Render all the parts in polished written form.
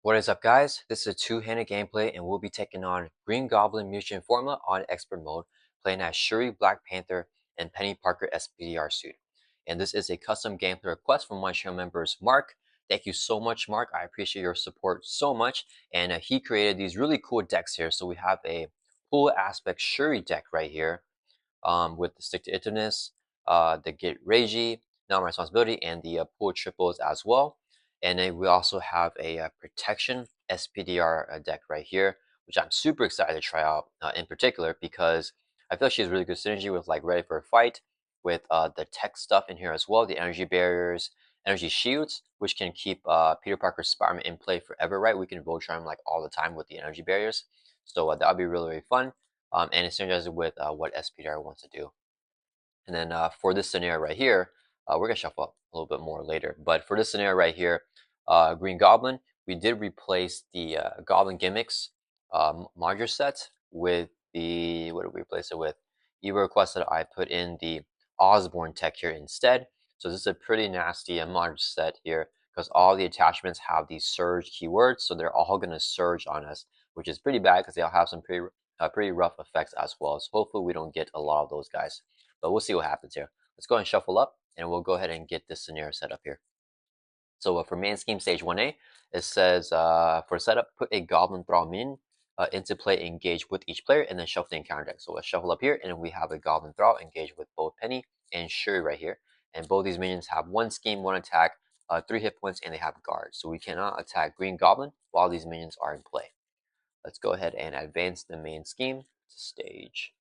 What is up, guys? This is a two-handed gameplay and we'll be taking on Green Goblin Mutant Formula on Expert Mode, playing as Shuri, Black Panther, and Penny Parker SPDR suit. And this is a custom gameplay request from one of channel members, Mark. Thank you so much, Mark. I appreciate your support so much. And he created these really cool decks here. So we have a full aspect Shuri deck right here with the Stick to Itiveness, the Get Reiji, Not My Responsibility, and the Pool Triples as well. And then we also have a Protection SPDR deck right here, which I'm super excited to try out in particular because I feel like she has really good synergy with like Ready for a Fight, with the tech stuff in here as well, the energy barriers, energy shields, which can keep Peter Parker's Spider-Man in play forever, right? We can Voltron him like all the time with the energy barriers. So that'll be really, really fun. And it synergizes with what SPDR wants to do. And then for this scenario right here, we're going to shuffle up a little bit more later. But for this scenario right here, Green Goblin, we did replace the Goblin Gimmicks module set with the, what did we replace it with? Evo requested I put in the Osborne tech here instead. So this is a pretty nasty module set here because all the attachments have these surge keywords. So they're all going to surge on us, which is pretty bad because they'll have some pretty rough effects as well. So hopefully we don't get a lot of those guys. But we'll see what happens here. Let's go and shuffle up and we'll go ahead and get this scenario set up here. So for main scheme stage 1A, it says for setup, put a Goblin Thrall minion into play, engage with each player, and then shuffle the encounter deck. So let's shuffle up here, and we have a Goblin Thrall engage with both Penny and Shuri right here. And both these minions have one scheme, one attack, 3 hit points, and they have guards. So we cannot attack Green Goblin while these minions are in play. Let's go ahead and advance the main scheme to stage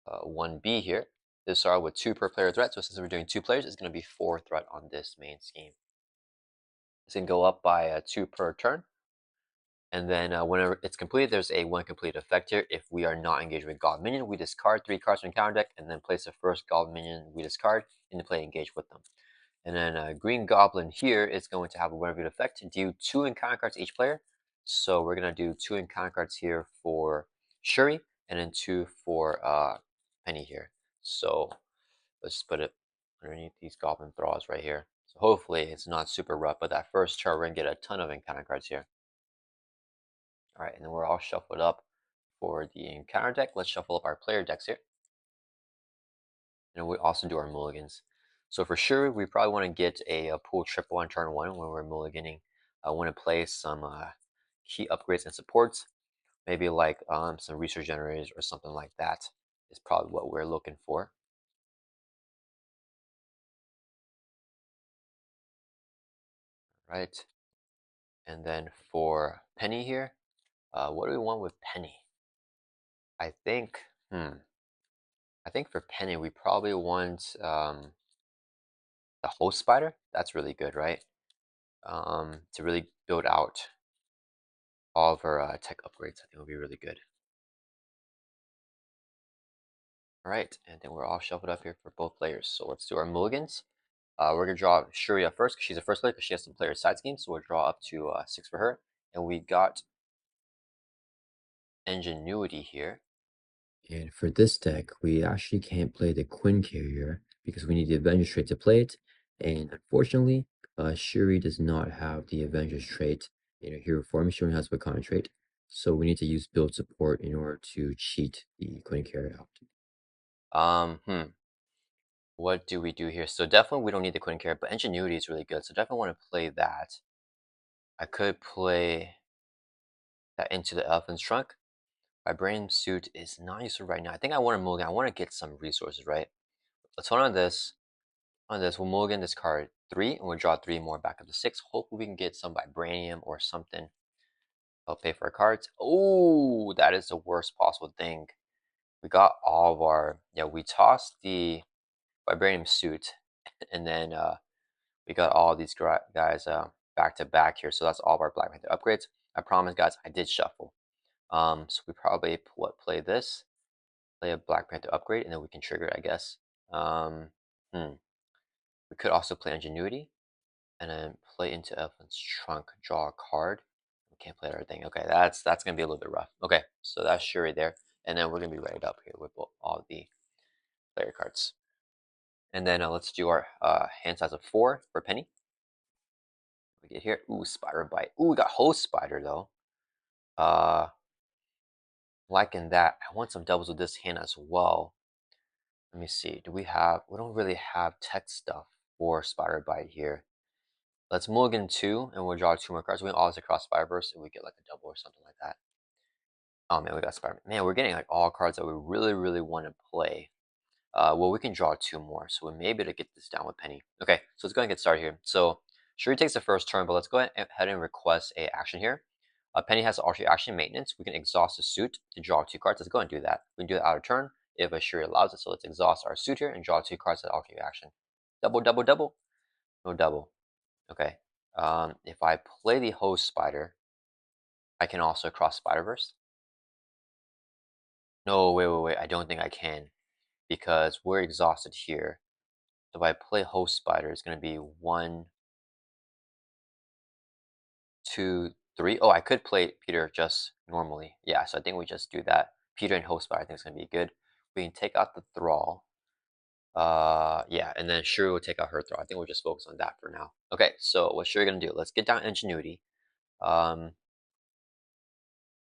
1B here. This are with 2 per player threat, so since we're doing 2 players, it's going to be 4 threat on this main scheme. It's going to go up by 2 per turn. And then whenever it's completed, there's a 1 complete effect here. If we are not engaged with Goblin Minion, we discard 3 cards from counter deck and then place the first Goblin Minion we discard into play, engage with them. And then Green Goblin here is going to have a 1 reviewed effect to do 2 encounter cards each player. So we're going to do 2 encounter cards here for Shuri and then 2 for Penny here. So let's just put it underneath these Goblin Thralls right here. So hopefully it's not super rough, but that first turn we're going to get a ton of encounter cards here. All right, and then we're all shuffled up for the encounter deck. Let's shuffle up our player decks here. And we also do our mulligans. So for sure, we probably want to get a pool triple on turn 1 when we're mulliganing. I want to play some key upgrades and supports. Maybe like some research generators or something like that is probably what we're looking for. Right. And then for Penny here, what do we want with Penny? I think, for Penny, we probably want the Host Spider. That's really good, right? To really build out all of our tech upgrades. I think will be really good. All right, and then we're all shuffled up here for both players. So let's do our mulligans. We're gonna draw Shuri up first because she's the first player because she has some player side schemes. So we'll draw up to 6 for her, and we got Ingenuity here. And for this deck, we actually can't play the Quinn Carrier because we need the Avengers trait to play it. And unfortunately, Shuri does not have the Avengers trait in her hero form. She only has Wakanda trait. So we need to use build support in order to cheat the Quinn Carrier out. What do we do here? So definitely we don't need the Quinn Carrot, but Ingenuity is really good. So definitely want to play that. I could play that into the Elephant's Trunk. Vibranium Suit is not useful right now. I think I want to mulligan. I want to get some resources, right? Let's hold on this. On this, we'll mulligan this card 3, and we'll draw 3 more back up to 6. Hopefully we can get some Vibranium or something. I'll pay for our cards. Oh, that is the worst possible thing. We got all of our, we tossed the Vibranium Suit, and then we got all these guys back to back here. So that's all of our Black Panther upgrades. I promise, guys, I did shuffle. So we probably play this, play a Black Panther upgrade, and then we can trigger it, I guess. We could also play Ingenuity, and then play into Elephant's Trunk, draw a card. We can't play everything. Okay, that's gonna be a little bit rough. Okay, so that's Shuri there, and then we're gonna be ready up here with all the player cards. And then let's do our hand size of 4 for Penny. We get here. Ooh, spider bite. Ooh, we got host spider though. Uh, liking that. I want some doubles with this hand as well. Let me see. Do we have? We don't really have tech stuff for spider bite here. Let's mulligan 2, and we'll draw 2 more cards. We can always across Spider-Verse, and we get like a double or something like that. Oh man, we got Spider-Man. Man, we're getting like all cards that we really, really want to play. Well, we can draw 2 more, so we may be able to get this down with Penny. Okay, so let's go ahead and get started here. So Shuri takes the first turn, but let's go ahead and request a action here. Penny has to alter action maintenance. We can exhaust the suit to draw 2 cards. Let's go ahead and do that. We can do that out of turn if a Shuri allows it. So let's exhaust our suit here and draw 2 cards that alter action. Double, double, double. No double. Okay. If I play the host spider, I can also cross Spider-Verse. No, wait. I don't think I can because we're exhausted here. So if I play host spider, it's going to be 1, 2, 3. Oh, I could play Peter just normally. Yeah, so I think we just do that. Peter and host spider, I think it's going to be good. We can take out the thrall. Yeah, and then Shuri will take out her thrall. I think we'll just focus on that for now. Okay, so what's Shuri going to do? Let's get down ingenuity.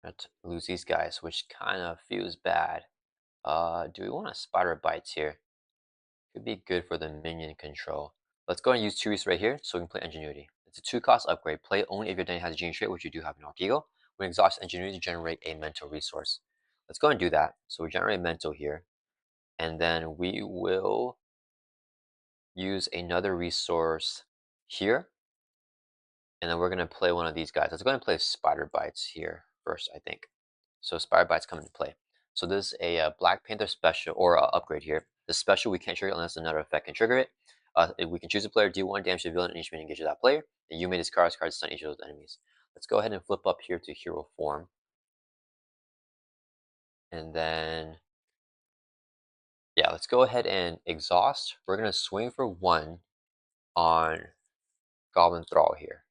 Let's lose these guys, which kind of feels bad. Do we want a spider bites here? Could be good for the minion control. Let's go and use 2 resources right here so we can play Ingenuity. It's a 2-cost upgrade. Play only if your Denny has a genius trait, which you do have in Altigo. When exhaust Ingenuity to generate a mental resource. Let's go and do that. So we generate mental here. And then we will use another resource here. And then we're going to play one of these guys. Let's go and play Spider Bites here first, I think. So Spider Bites come into play. So this is a Black Panther special, or upgrade here. The special we can't trigger unless another effect can trigger it. We can choose a player, do 1 damage to the villain, and each man engages that player. And you may discard this card to stun each of those enemies. Let's go ahead and flip up here to hero form. And then, yeah, let's go ahead and exhaust. We're going to swing for 1 on Goblin Thrall here.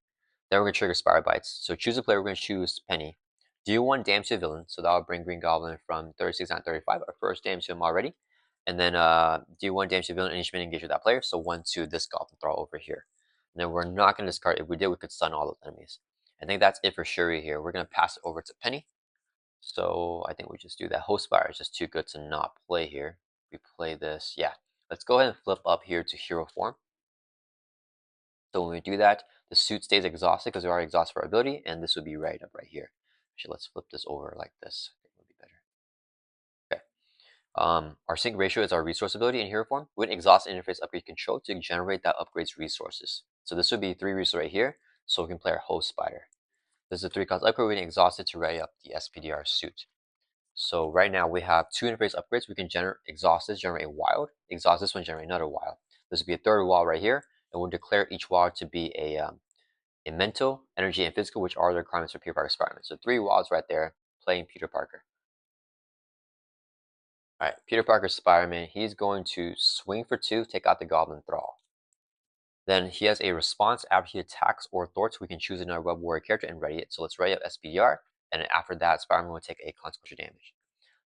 Then we're going to trigger Spider Bites. So choose a player, we're going to choose Penny. Do 1 damage to the villain, so that'll bring Green Goblin from 36 down to 35. Our first damage to him already. And then do 1 damage to the villain and each man engage with that player. So 1 to this Goblin Thrall over here. And then we're not going to discard. If we did, we could stun all those enemies. I think that's it for Shuri here. We're going to pass it over to Penny. So I think we just do that. Host Fire is just too good to not play here. We play this. Yeah. Let's go ahead and flip up here to hero form. So when we do that, the suit stays exhausted because we already exhausted for our ability, and this would be right up right here. Actually, let's flip this over like this. I think it would be better. Okay. Our sync ratio is our resource ability in hero form. We can exhaust interface upgrade control to generate that upgrades resources. So this would be 3 resources right here, so we can play our host spider. This is a 3-cost upgrade. We can exhaust it to ready up the SPDR suit. So right now we have 2 interface upgrades. We can exhaust this, generate a wild. Exhaust this one, generate another wild. This would be a 3rd wild right here, and we'll declare each wild to be a mental, energy, and physical, which are the requirements for Peter Parker Spider-Man. So 3 wilds right there, playing Peter Parker. All right, Peter Parker Spider-Man, he's going to swing for 2, take out the Goblin Thrall. Then he has a response after he attacks or thwarts. We can choose another Web Warrior character and ready it. So let's ready up SPDR, and then after that, Spider-Man will take a consequential damage.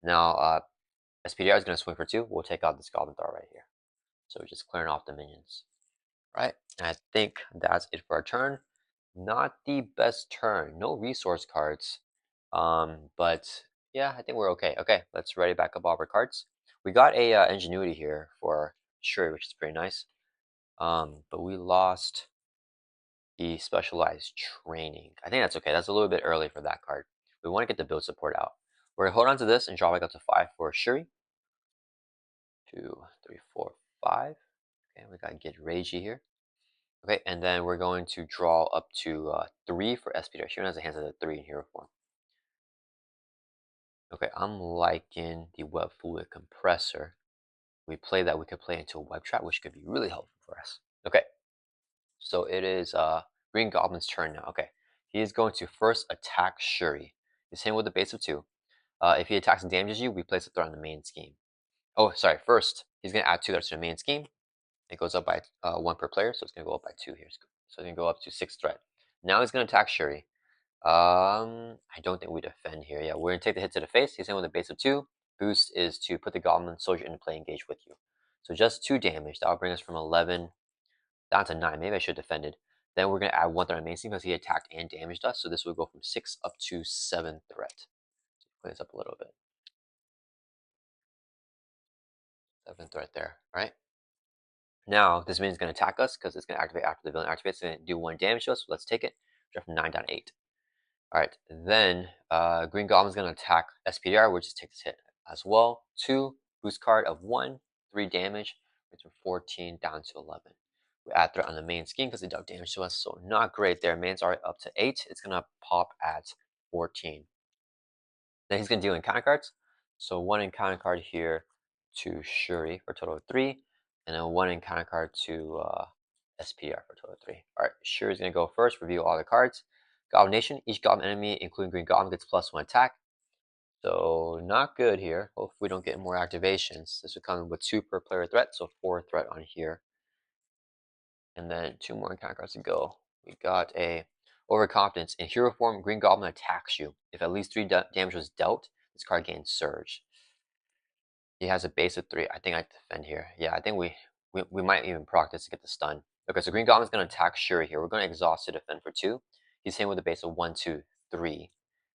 Now, SPDR is going to swing for 2. We'll take out this Goblin Thrall right here. So we're just clearing off the minions. Right, and I think that's it for our turn. Not the best turn. No resource cards. But yeah, I think we're okay. Okay, let's ready back up all our cards. We got a ingenuity here for Shuri, which is pretty nice. But we lost the specialized training. I think that's okay. That's a little bit early for that card. We want to get the build support out. We're gonna hold on to this and draw back up to 5 for Shuri. 2, 3, 4, 5. Okay, we got Get Ragey here. Okay, and then we're going to draw up to 3 for SPDR. Shuri has a hands at a 3 in hero form. Okay, I'm liking the Web Fluid Compressor. We play that, we could play into a Web Trap, which could be really helpful for us. Okay, so it is Green Goblin's turn now. Okay, he is going to first attack Shuri. He's hitting with a base of 2. If he attacks and damages you, we place a threat on the main scheme. Oh, sorry, first, he's going to add 2 threats to the main scheme. It goes up by 1 per player, so it's going to go up by 2 here. So it's going to go up to 6 threat. Now he's going to attack Shuri. I don't think we defend here. Yeah, we're gonna take the hit to the face. He's in with a base of 2. Boost is to put the Goblin Soldier into play, engage with you. So just 2 damage. That'll bring us from 11 down to 9. Maybe I should have defended. Then we're going to add 1 threat on main scene because he attacked and damaged us. So this will go from 6 up to 7 threat. Clean this up a little bit. 7 threat there, all right? Now, this minion is going to attack us because it's going to activate after the villain activates. It's going to do 1 damage to us. So let's take it. Drop from 9 down to 8. All right, then Green Goblin is going to attack SPDR, which just takes this hit as well. 2 boost card of 1, 3 damage, it's from 14 down to 11. We add threat on the main scheme because it dealt damage to us, so not great there. Main's already up to 8. It's going to pop at 14. Then he's going to deal encounter cards. So 1 encounter card here to Shuri for a total of 3, and then 1 encounter card to SPR for a total of 3. All right, Shuri's going to go first, review all the cards. Goblin Nation, each Goblin enemy, including Green Goblin, gets +1 attack. So not good here. Hopefully we don't get more activations. This would come with 2 per player threat, so 4 threat on here. And then 2 more encounter cards to go. We got a Overconfidence. In hero form, Green Goblin attacks you. If at least 3 damage was dealt, this card gains Surge. He has a base of 3. I think I defend here. Yeah, I think we might even proc this to get the stun. Okay, so Green Goblin's going to attack Shuri here. We're going to exhaust to defend for 2. He's hitting with a base of 1, 2, 3.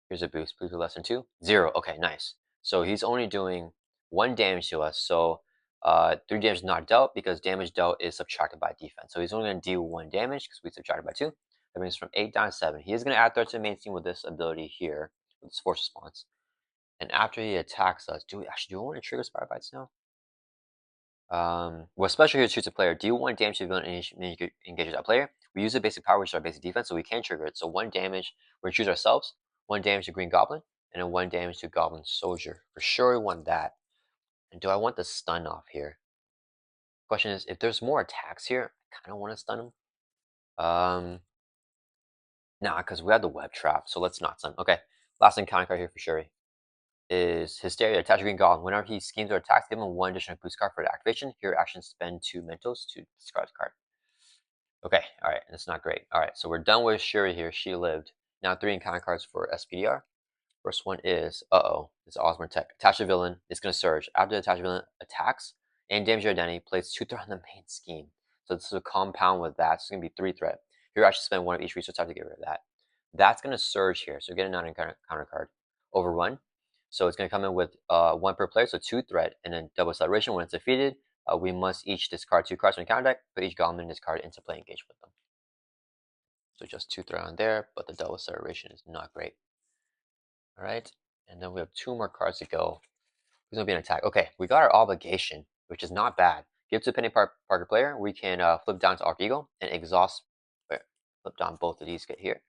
Here's a boost. Please do less than 2. 0. Okay, nice. So he's only doing 1 damage to us. So 3 damage not dealt because damage dealt is subtracted by defense. So he's only going to deal 1 damage because we subtracted by 2. That brings from 8 down to 7. He is going to add threat to the main team with this ability here, with this force response. And after he attacks us, do we want to trigger Spiral Bites now? Well, special here shoots a player. Deal 1 damage to the villain and engages that player. We use a basic power, which is our basic defense, so we can trigger it. So 1 damage, we're going to choose ourselves. 1 damage to Green Goblin, and then 1 damage to Goblin Soldier. For sure we want that. And do I want the stun off here? Question is, if there's more attacks here, I kind of want to stun him. Nah, because we have the web trap, so let's not stun. Okay, last encounter card here for Shuri is Hysteria. Attach a Green Goblin. Whenever he schemes or attacks, give him 1 additional boost card for the activation. Here, action spend 2 mentals to discard the card. Okay, all right, that's not great. All right, so we're done with Shuri here. She lived. Now 3 encounter cards for SPDR. First one is, it's Osborne Tech. Attach a villain. It's going to surge. After the attached villain attacks and damages your identity, place 2 threat on the main scheme. So this is a compound with that. So it's going to be 3 threat. Here, I should spend 1 of each resource type to get rid of that. That's going to surge here. So get a non-encounter card. Overrun. So it's going to come in with 1 per player, so 2 threat, and then double acceleration. When it's defeated, we must each discard 2 cards from the counter deck, put each goblin in this card into play, engage with them. So just 2 threat on there, but the double acceleration is not great. All right, and then we have 2 more cards to go. Who's going to be an attack? Okay, we got our obligation, which is not bad. Give to Penny Parker player. We can flip down to Arc Eagle and exhaust. Flip down both of these get here,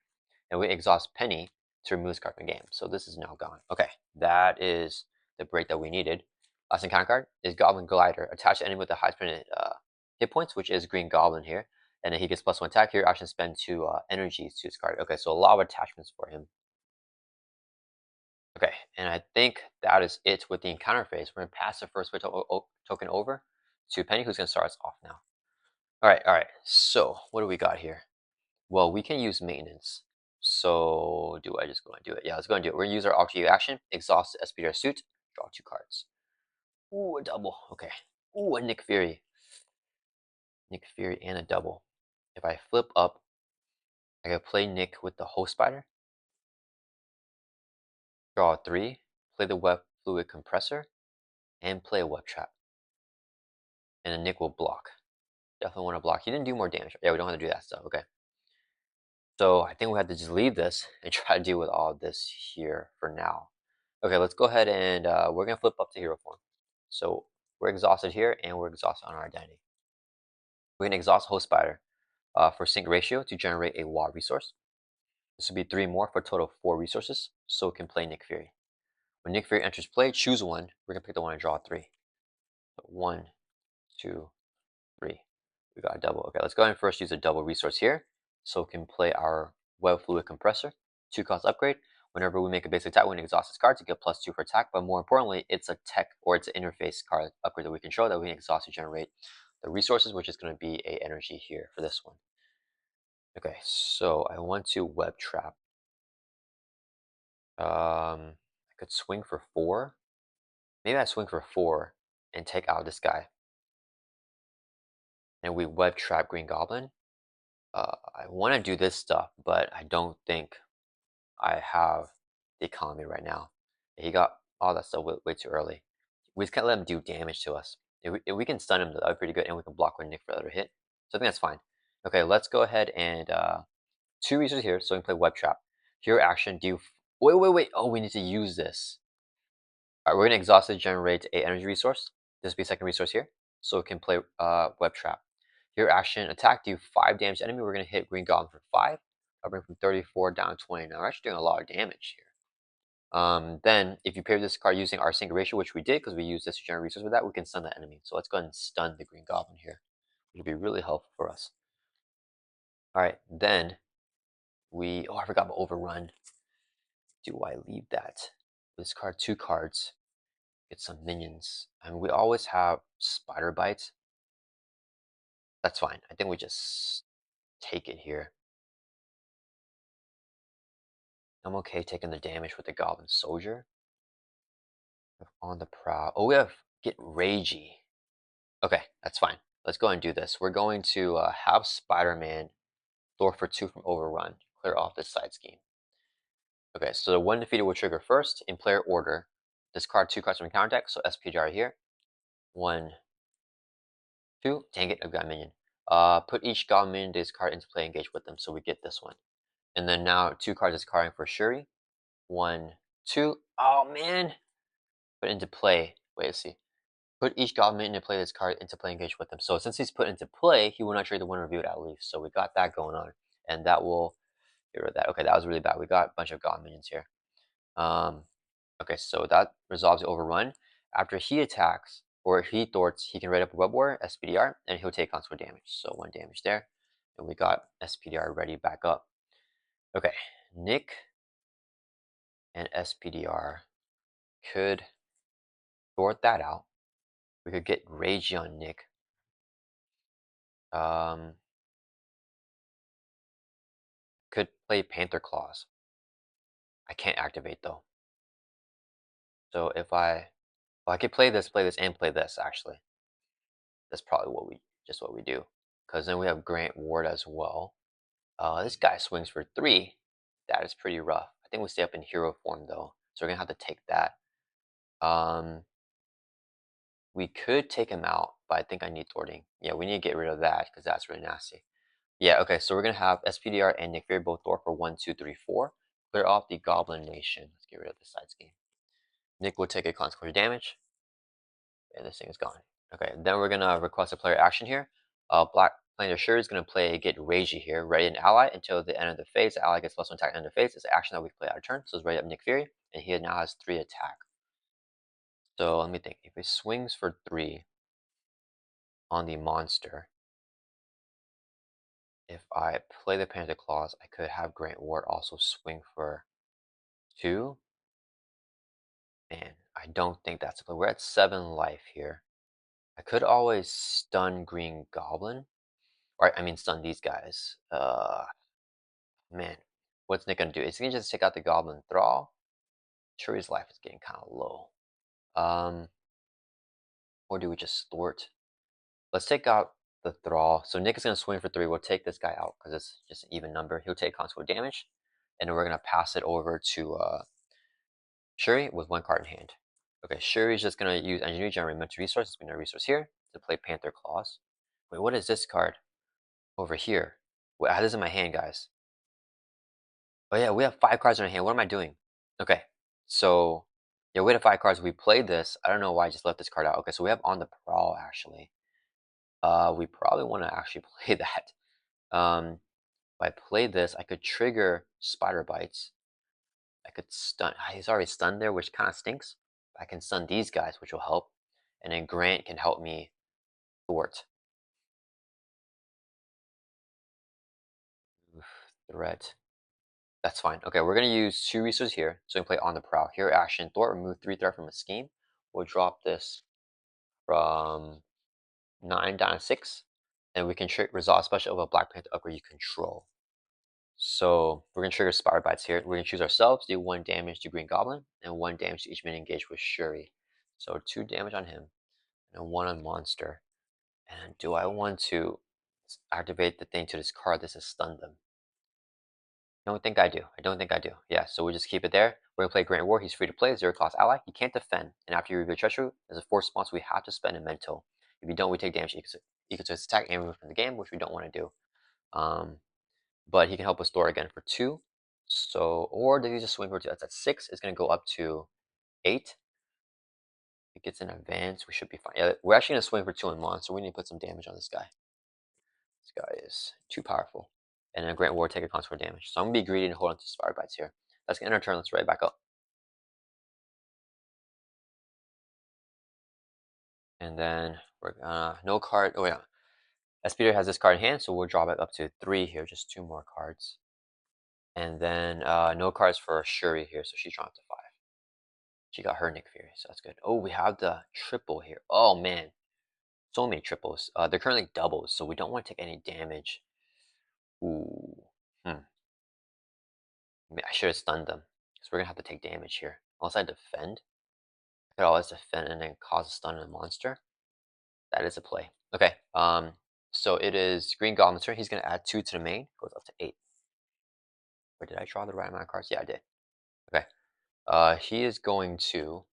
and we exhaust Penny to remove this card from the game. So this is now gone. Okay, that is the break that we needed. Last encounter card is Goblin Glider. Attach the enemy with the highest permanent hit points, which is Green Goblin here, and then he gets +1 attack here. Action spend 2 energies to discard. Okay, so a lot of attachments for him. Okay, and I think that is it with the encounter phase. We're going to pass the first token over to Penny, who's going to start us off now. All right. So what do we got here? Well, we can use maintenance. So do I just go and do it? Yeah, let's go and do it. We're going to use our Ultra action, exhaust the SPDR suit, draw 2 cards. Ooh, a double. Okay. Ooh, a Nick Fury. Nick Fury and a double. If I flip up, I can play Nick with the Host Spider. Draw 3, play the Web Fluid Compressor, and play a Web Trap. And then Nick will block. Definitely want to block. He didn't do more damage. Yeah, we don't have to do that stuff. Okay. So I think we have to just leave this and try to deal with all of this here for now. Okay, let's go ahead and we're going to flip up to hero form. So we're exhausted here and we're exhausted on our identity. We're going to exhaust Host Spider for sync ratio to generate a WA resource. This would be 3 more for a total of 4 resources. So we can play Nick Fury. When Nick Fury enters play, choose 1. We're going to pick the one and draw 3. So 1, 2, 3. We got a double. Okay, let's go ahead and first use a double resource here. So we can play our Web Fluid Compressor. 2 cost upgrade. Whenever we make a basic attack, we exhaust this card to get +2 for attack. But more importantly, it's a tech or it's an interface card upgrade that we control that we can exhaust to generate the resources, which is going to be a energy here for this one. Okay, so I want to Web Trap. I could swing for 4. Maybe I swing for 4 and take out this guy. And we Web Trap Green Goblin. I want to do this stuff, but I don't think I have the economy right now. He got all that stuff way too early. We just can't let him do damage to us. If we can stun him, that'd be pretty good, and we can block when Nick for the other hit. So I think that's fine. Okay, let's go ahead and two resources here, so we can play Web Trap. Hero action, do wait. Oh, we need to use this. Alright, we're gonna exhaust it, generate a energy resource. This will be a second resource here. So we can play Web Trap. Hero action, attack, do 5 damage to enemy. We're gonna hit Green Goblin for 5. I'll bring from 34 down to 20. Now we're actually doing a lot of damage here. Then, if you pair this card using our sync ratio, which we did because we used this to generate resource with that, we can stun the enemy. So let's go ahead and stun the Green Goblin here, which will be really helpful for us. Alright, then oh, I forgot about Overrun. Do I leave that? This card, 2 cards, get some minions. I mean, we always have Spider Bites. That's fine. I think we just take it here. I'm okay taking the damage with the Goblin Soldier. On the prowl. Oh, we have Get Ragey. Okay, that's fine. Let's go and do this. We're going to have Spider-Man Thor for 2 from Overrun. Clear off this side scheme. Okay, so the one defeated will trigger first in player order. Discard 2 cards from counter deck, so SPDR here. 1, 2. Dang it, I've got a minion. Put each Goblin minion discard into play, engage with them, so we get this one. And then now 2 cards discarding for Shuri. 1, 2. Oh man! Put into play. Wait, let's see. Put each Goblin into play this card into play, engage with them. So since he's put into play, he will not trade the one reviewed at least. So we got that going on. And that will get rid of that. Okay, that was really bad. We got a bunch of Goblin minions here. Okay, so that resolves the overrun. After he attacks, or if he thwarts, he can write up a Web Warrior, SPDR, and he'll take consequent damage. So 1 damage there. And we got SPDR ready back up. Okay, Nick and SPDR could sort that out. We could get Rage on Nick. Could play Panther Claws. I can't activate though. So if well, I could play this, and play this actually. That's probably what we do. Because then we have Grant Ward as well. This guy swings for 3. That is pretty rough. I think we stay up in hero form though, so we're gonna have to take that. We could take him out, but I think I need thwarting. Yeah, we need to get rid of that because that's really nasty. Yeah, okay, so we're gonna have SPDR and Nick Fury both Thor for 1, 2, 3, 4. Clear off the Goblin Nation. Let's get rid of this side scheme. Nick will take a consequential damage, and this thing is gone. Okay, then we're gonna request a player action here. Black player Shuri is gonna play Get Ragey here, ready an ally until the end of the phase. The ally gets +1 attack at the end of the phase. It's an action that we play out of turn, so it's ready up Nick Fury, and he now has 3 attack. So let me think. If he swings for 3 on the monster, if I play the Panther Claws, I could have Grant Ward also swing for 2. Man, I don't think that's a play. We're at 7 life here. I could always stun Green Goblin. Or, I mean, stun these guys. Man, what's Nick gonna do? Is he gonna just take out the Goblin Thrall? Shuri's life is getting kind of low. Or do we just thwart? Let's take out the Thrall. So Nick is gonna swing for 3. We'll take this guy out because it's just an even number. He'll take consequent damage, and then we're gonna pass it over to Shuri with 1 card in hand. Okay, Shuri's just gonna use Engineer Generate Mental Resources. We know resource here to play Panther Claws. Wait, what is this card over here? Wait, I have this in my hand, guys. Oh yeah, we have 5 cards in our hand. What am I doing? Okay, so yeah, we have 5 cards. We played this. I don't know why I just left this card out. Okay, so we have On the Prowl actually. We probably want to actually play that. If I play this, I could trigger Spider Bites. I could stun. He's already stunned there, which kind of stinks. I can stun these guys, which will help, and then Grant can help me thwart. Threat. That's fine. Okay, we're gonna use 2 resources here, so we can play On the Prowl. Here, action, thwart, remove 3 threat from a scheme. We'll drop this from 9 down to 6, and we can resolve special of a Black Panther upgrade you control. So we're gonna trigger Spider Bites here. We're gonna choose ourselves, do 1 damage to Green Goblin, and 1 damage to each minion engaged with Shuri. So 2 damage on him, and 1 on Monster. And do I want to activate the thing to discard this and stun them. Don't think I do. I don't think I do. Yeah, so we just keep it there. We're gonna play Grand War. He's free to play, zero cost ally. He can't defend. And after you reveal treachery, as a force response, we have to spend a mental. If you don't, we take damage equal to his attack and remove from the game, which we don't want to do. Um, but he can help us store again for 2. So, or does he just swing for 2? That's at 6. It's gonna go up to 8. If it gets an advance, we should be fine. Yeah, we're actually gonna swing for 2 in Mon, so we need to put some damage on this guy. This guy is too powerful. And then Grant Ward take a consequent damage. So I'm gonna be greedy and hold on to Fire Bites here. That's gonna end our turn. Let's right back up. And then we're gonna no card. Oh yeah, Espeeder has this card in hand, so we'll draw back up to 3 here, just 2 more cards. And then no cards for Shuri here, so she's drawn up to 5. She got her Nick Fury, so that's good. Oh, we have the triple here. Oh man, so many triples. They're currently doubles, so we don't want to take any damage. Ooh, hmm. I should have stunned them, because we're gonna have to take damage here. Unless I defend, I could always defend and then cause a stun on a monster. That is a play. Okay. So it is Green Goblin's turn. He's gonna add 2 to the main. Goes up to 8. Or did I draw the right amount of cards? Yeah, I did. Okay. He is going to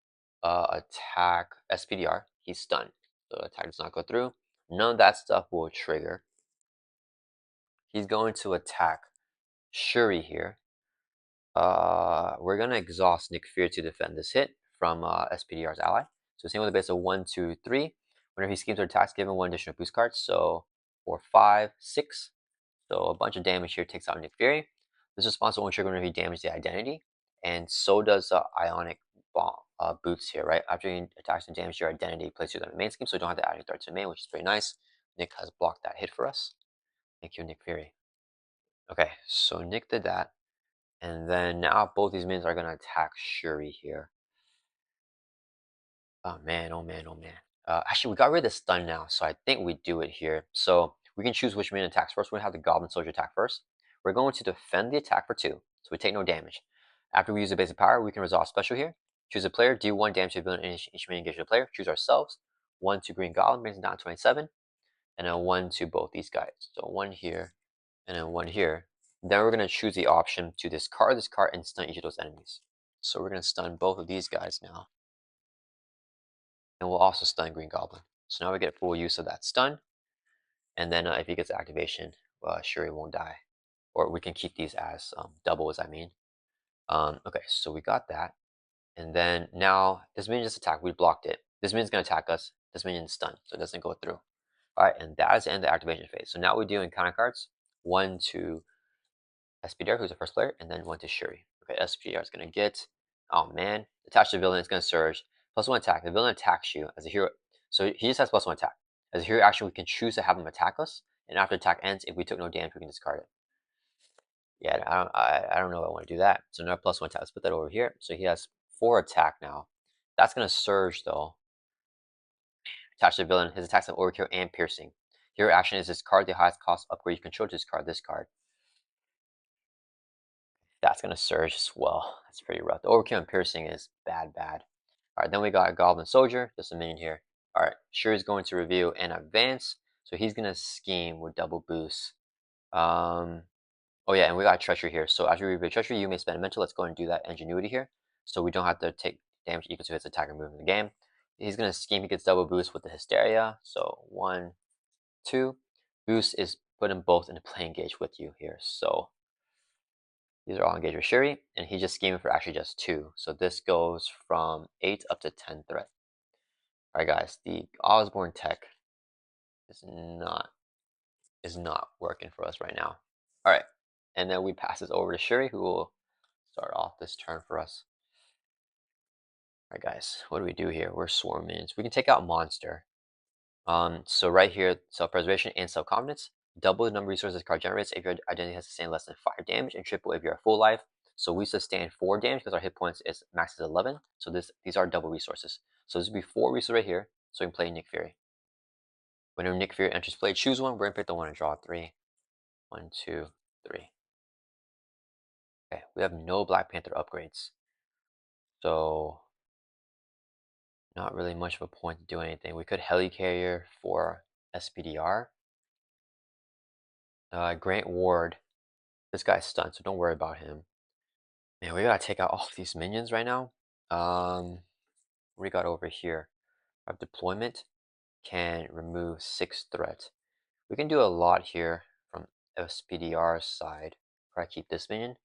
attack SPDR. He's stunned. So the attack does not go through. None of that stuff will trigger. He's going to attack Shuri here. We're gonna exhaust Nick Fear to defend this hit from SPDR's ally. So same with a base of 1, 2, 3. Whenever he schemes or attacks, give him 1 additional boost card. So 4, 5, 6. So a bunch of damage here takes out Nick Fury. This response will trigger whenever he damages the identity, and so does Ionic Bomb boots here, right? After he attacks and damages your identity, place you on the main scheme, so you don't have to add a threat to the main, which is pretty nice. Nick has blocked that hit for us. Thank you, Nick Fury. Okay, so Nick did that. And then now both these minions are going to attack Shuri here. Oh man, oh man, oh man. Actually, we got rid of the stun now, so I think we do it here. So we can choose which minion attacks first. We're going to have the Goblin Soldier attack first. We're going to defend the attack for 2, so we take no damage. After we use the basic power, we can resolve special here. Choose a player, do 1 damage to the villain and each minion engaged the player. Choose ourselves. 1 to Green Goblin brings it down to 27. And then 1 to both these guys. So 1 here, and then 1 here. Then we're going to choose the option to discard this card and stun each of those enemies. So we're going to stun both of these guys now. And we'll also stun Green Goblin. So now we get full use of that stun. And then if he gets activation, Shuri won't die. Or we can keep these as doubles, I mean. Okay, so we got that. And then now this minion just attacked. We blocked it. This minion's going to attack us. This minion's stunned, so it doesn't go through. Alright, and that is the end of the activation phase. So now we're doing counter cards. 1 to SPDR, who's the first player, and then 1 to Shuri. Okay, SPDR is going to get, oh man, attach the villain, it's going to surge. +1 attack. The villain attacks you as a hero. So he just has +1 attack. As a hero action, we can choose to have him attack us, and after attack ends, if we took no damage, we can discard it. Yeah, I don't know if I want to do that. So now +1 attack. Let's put that over here. So he has 4 attack now. That's going to surge though. Attach the villain. His attacks have overkill and piercing. Hero action is discard the highest cost upgrade you control to discard this card. That's gonna surge as well. That's pretty rough. The overkill and piercing is bad, bad. Alright, then we got a Goblin Soldier, just a minion here. Alright, Shuri's going to review and advance. So he's gonna scheme with double boost. Oh yeah, and we got Treachery here. So after you reveal Treachery, you may spend a mental. Let's go and do that Ingenuity here. So we don't have to take damage equal to his attack or move in the game. He's gonna scheme, he gets double boost with the Hysteria. So 1, 2. Boost is put them both into play engage with you here. So these are all engaged with Shuri, and he's just scheming for actually just 2. So this goes from 8 up to 10 threat. Alright guys, the Osborne tech is not working for us right now. Alright, and then we pass this over to Shuri, who will start off this turn for us. Alright guys, what do we do here? We're swarm minions. We can take out monster. So right here, self-preservation and self-confidence. Double the number of resources card generates if your identity has sustained less than 5 damage, and triple if you're at full life. So we sustain 4 damage because our hit points is max is 11. So these are double resources. So this would be 4 resources right here. So we can play Nick Fury. Whenever Nick Fury enters play, choose one. We're gonna pick the one and draw 3. 1, 2, 3. Okay, we have no Black Panther upgrades. So not really much of a point to do anything. We could helicarrier for SPDR. Grant Ward. This guy's stunned, so don't worry about him. Man, we gotta take out all of these minions right now. What we got over here? Our deployment can remove 6 threat. We can do a lot here from SPDR's side. Probably keep this minion.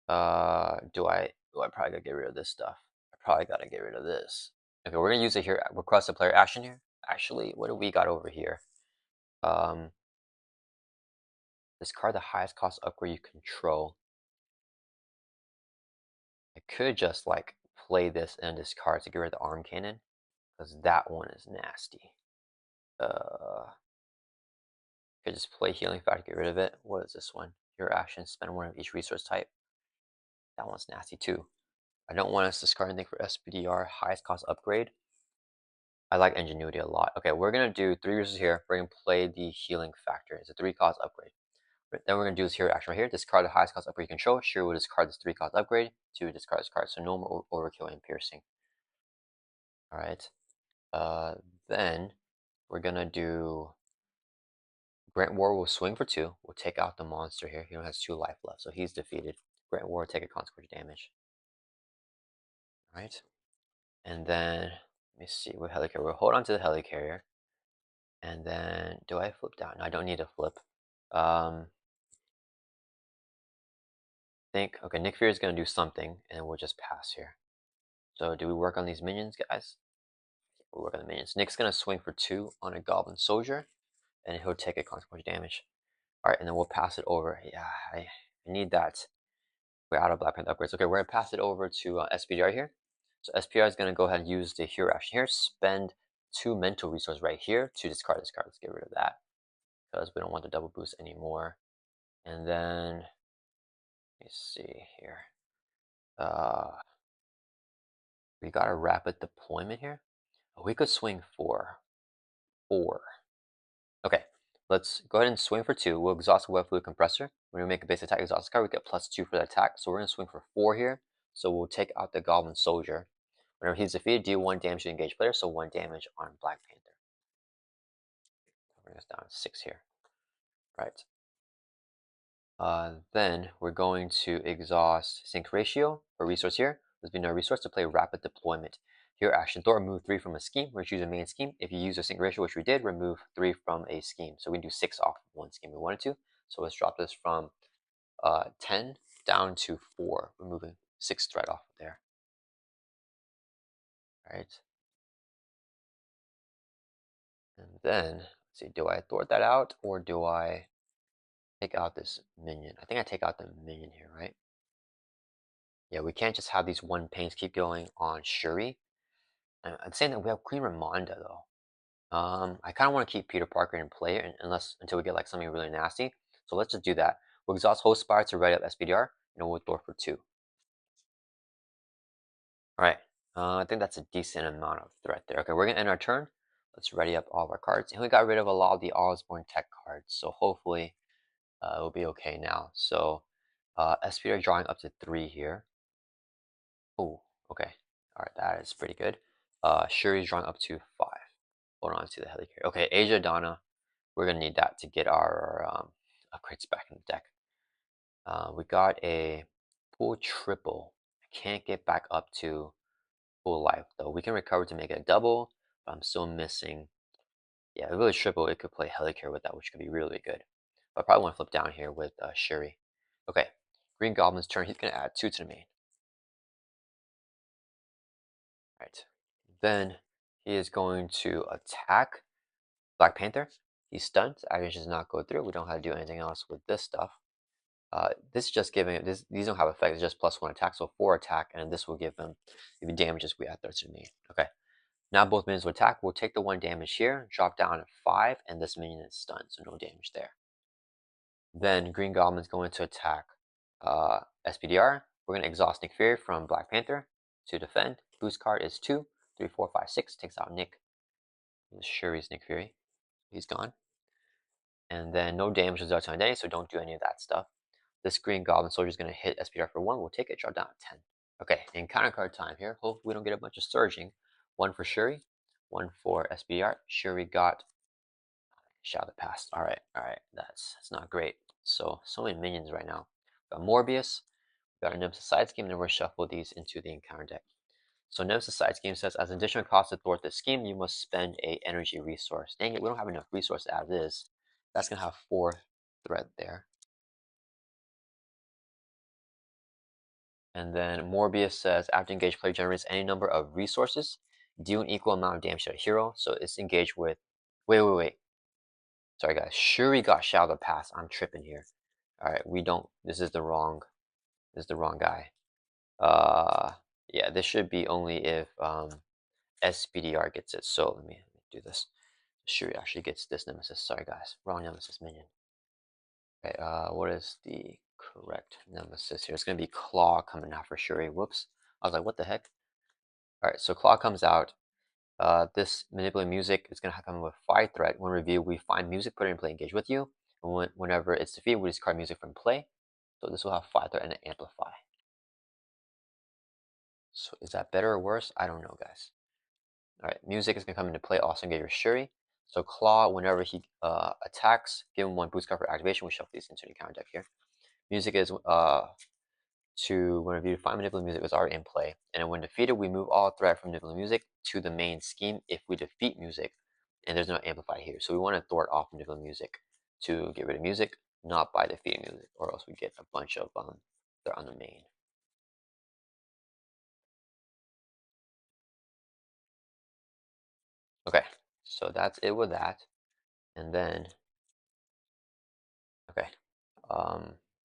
Do I probably gotta get rid of this stuff? I probably gotta get rid of this. Okay, we're gonna use it here. Request a player action here. Actually, what do we got over here? Um, discard the highest cost upgrade you control. I could just like play this and discard to get rid of the arm cannon, because that one is nasty. Could just play healing factor to get rid of it. What is this one? Your action, spend one of each resource type. That one's nasty too. I don't want us to discard anything for SPDR, highest cost upgrade. I like ingenuity a lot. Okay, we're gonna do 3 resources here. We're gonna play the healing factor. It's a 3 cost upgrade. Then we're gonna do this hero action right here. Discard the highest cost upgrade you control. Shuri will discard this 3 cost upgrade to discard this card. So no more overkill and piercing. Alright. Then we're gonna do Grant War will swing for 2. We'll take out the monster here. He only has 2 life left, so he's defeated. Grant War will take a consequence damage. Alright. And then let me see with helicarrier. We'll hold on to the helicarrier. And then do I flip down? No, I don't need to flip. Think okay, Nick Fury is gonna do something, and we'll just pass here. So do we work on these minions, guys? We'll work on the minions. Nick's gonna swing for 2 on a Goblin Soldier, and he'll take a consequence damage. Alright, and then we'll pass it over. Yeah, I need that. We're out of Black Panther upgrades. Okay, we're gonna pass it over to SPDR here. So SPDR is gonna go ahead and use the hero action here. Spend 2 mental resources right here to discard this card. Let's get rid of that because we don't want the double boost anymore. And then let me see here. We got a rapid deployment here. Oh, we could swing for 4. Okay, let's go ahead and swing for 2. We'll exhaust the web fluid compressor. When we make a base attack exhaust card, we get +2 for the attack. So we're gonna swing for 4 here. So we'll take out the Goblin Soldier. Whenever he's defeated, deal 1 damage to engaged player, so 1 damage on Black Panther. Bring us down to 6 here. Right. Then we're going to exhaust sync ratio for resource here. There's been no resource to play rapid deployment. Here, action Thor, remove 3 from a scheme. We're choosing a main scheme. If you use a sync ratio, which we did, remove 3 from a scheme. So we can do 6 off of one scheme we wanted to. So let's drop this from 10 down to 4, removing 6 threat off of there. All right. And then, let's see, do I thwart that out or do I take out this minion? I think I take out the minion here, right? Yeah, we can't just have these 1 paints keep going on Shuri. I'd say that we have Queen Ramonda though. I kind of want to keep Peter Parker in play until we get like something really nasty. So let's just do that. We'll exhaust Host Spire to ready up SPDR, and we'll thwart for 2. All right. I think that's a decent amount of threat there. Okay, we're gonna end our turn. Let's ready up all of our cards, and we got rid of a lot of the Osborn Tech cards. So hopefully, it'll be okay now. So, SPDR drawing up to 3 here. Oh, okay. All right, that is pretty good. Shuri's drawing up to 5. Hold on to the helicarrier. Okay, Asia Donna. We're gonna need that to get our upgrades back in the deck. We got a full triple. I can't get back up to full life though. We can recover to make it a double, but I'm still missing. Yeah, if it was triple, it could play helicarrier with that, which could be really good. But I probably want to flip down here with Shuri. Okay, Green Goblin's turn. He's gonna add 2 to the main. Right. Then he is going to attack Black Panther. He's stunned. Action does not go through. We don't have to do anything else with this stuff. This is just giving it. These don't have effect. It's just +1 attack, so 4 attack, and this will give him if he damages. We add 3 to the main. Okay. Now both minions will attack. We'll take the 1 damage here, drop down at 5, and this minion is stunned, so no damage there. Then Green Goblin's going to attack SPDR. We're going to exhaust Nick Fury from Black Panther to defend. Boost card is 2, 3, 4, 5, 6. Takes out Nick. Shuri's Nick Fury. He's gone. And then no damage is out to identity, so don't do any of that stuff. This Green Goblin Soldier is going to hit SPDR for 1. We'll take it, drop down at 10. Okay, encounter card time here. Hopefully we don't get a bunch of surging. 1 for Shuri, 1 for SPDR. Shuri got Shadow passed. All right. That's not great. So many minions right now. Got Morbius. We got a Nemesis side scheme, and then we'll shuffle these into the encounter deck. So Nemesis side scheme says, as an additional cost to thwart this scheme, you must spend a energy resource. Dang it, we don't have enough resources as is. That's gonna have 4 threat there. And then Morbius says, after engage, player generates any number of resources, deal an equal amount of damage to a hero. So it's engaged with. Wait. Sorry guys, Shuri got Shadow Pass. I'm tripping here. All right, we don't. This is the wrong. This is the wrong guy. Yeah, this should be only if SPDR gets it. So let me do this. Shuri actually gets this Nemesis. Sorry guys, wrong Nemesis minion. Okay, what is the correct Nemesis here? It's gonna be Claw coming out for Shuri. Whoops. I was like, what the heck? All right, so Claw comes out. This manipulating music is going to come with 5 threat. When reviewed, we find music, put it in play, engage with you. And whenever it's defeated, we discard music from play. So this will have 5 threat and an amplify. So is that better or worse? I don't know, guys. All right, music is going to come into play, also engage with Shuri. So Claw, whenever he attacks, give him 1 boost card for activation. We shuffle these into the counter deck here. Music is to when reviewed, find manipulative music is already in play. And when defeated, we move all threat from manipulative music to the main scheme if we defeat music, and there's no amplify here. So we want to thwart off manipulative music to get rid of music, not by defeating music, or else we get a bunch of they're on the main. Okay, so that's it with that. And then okay,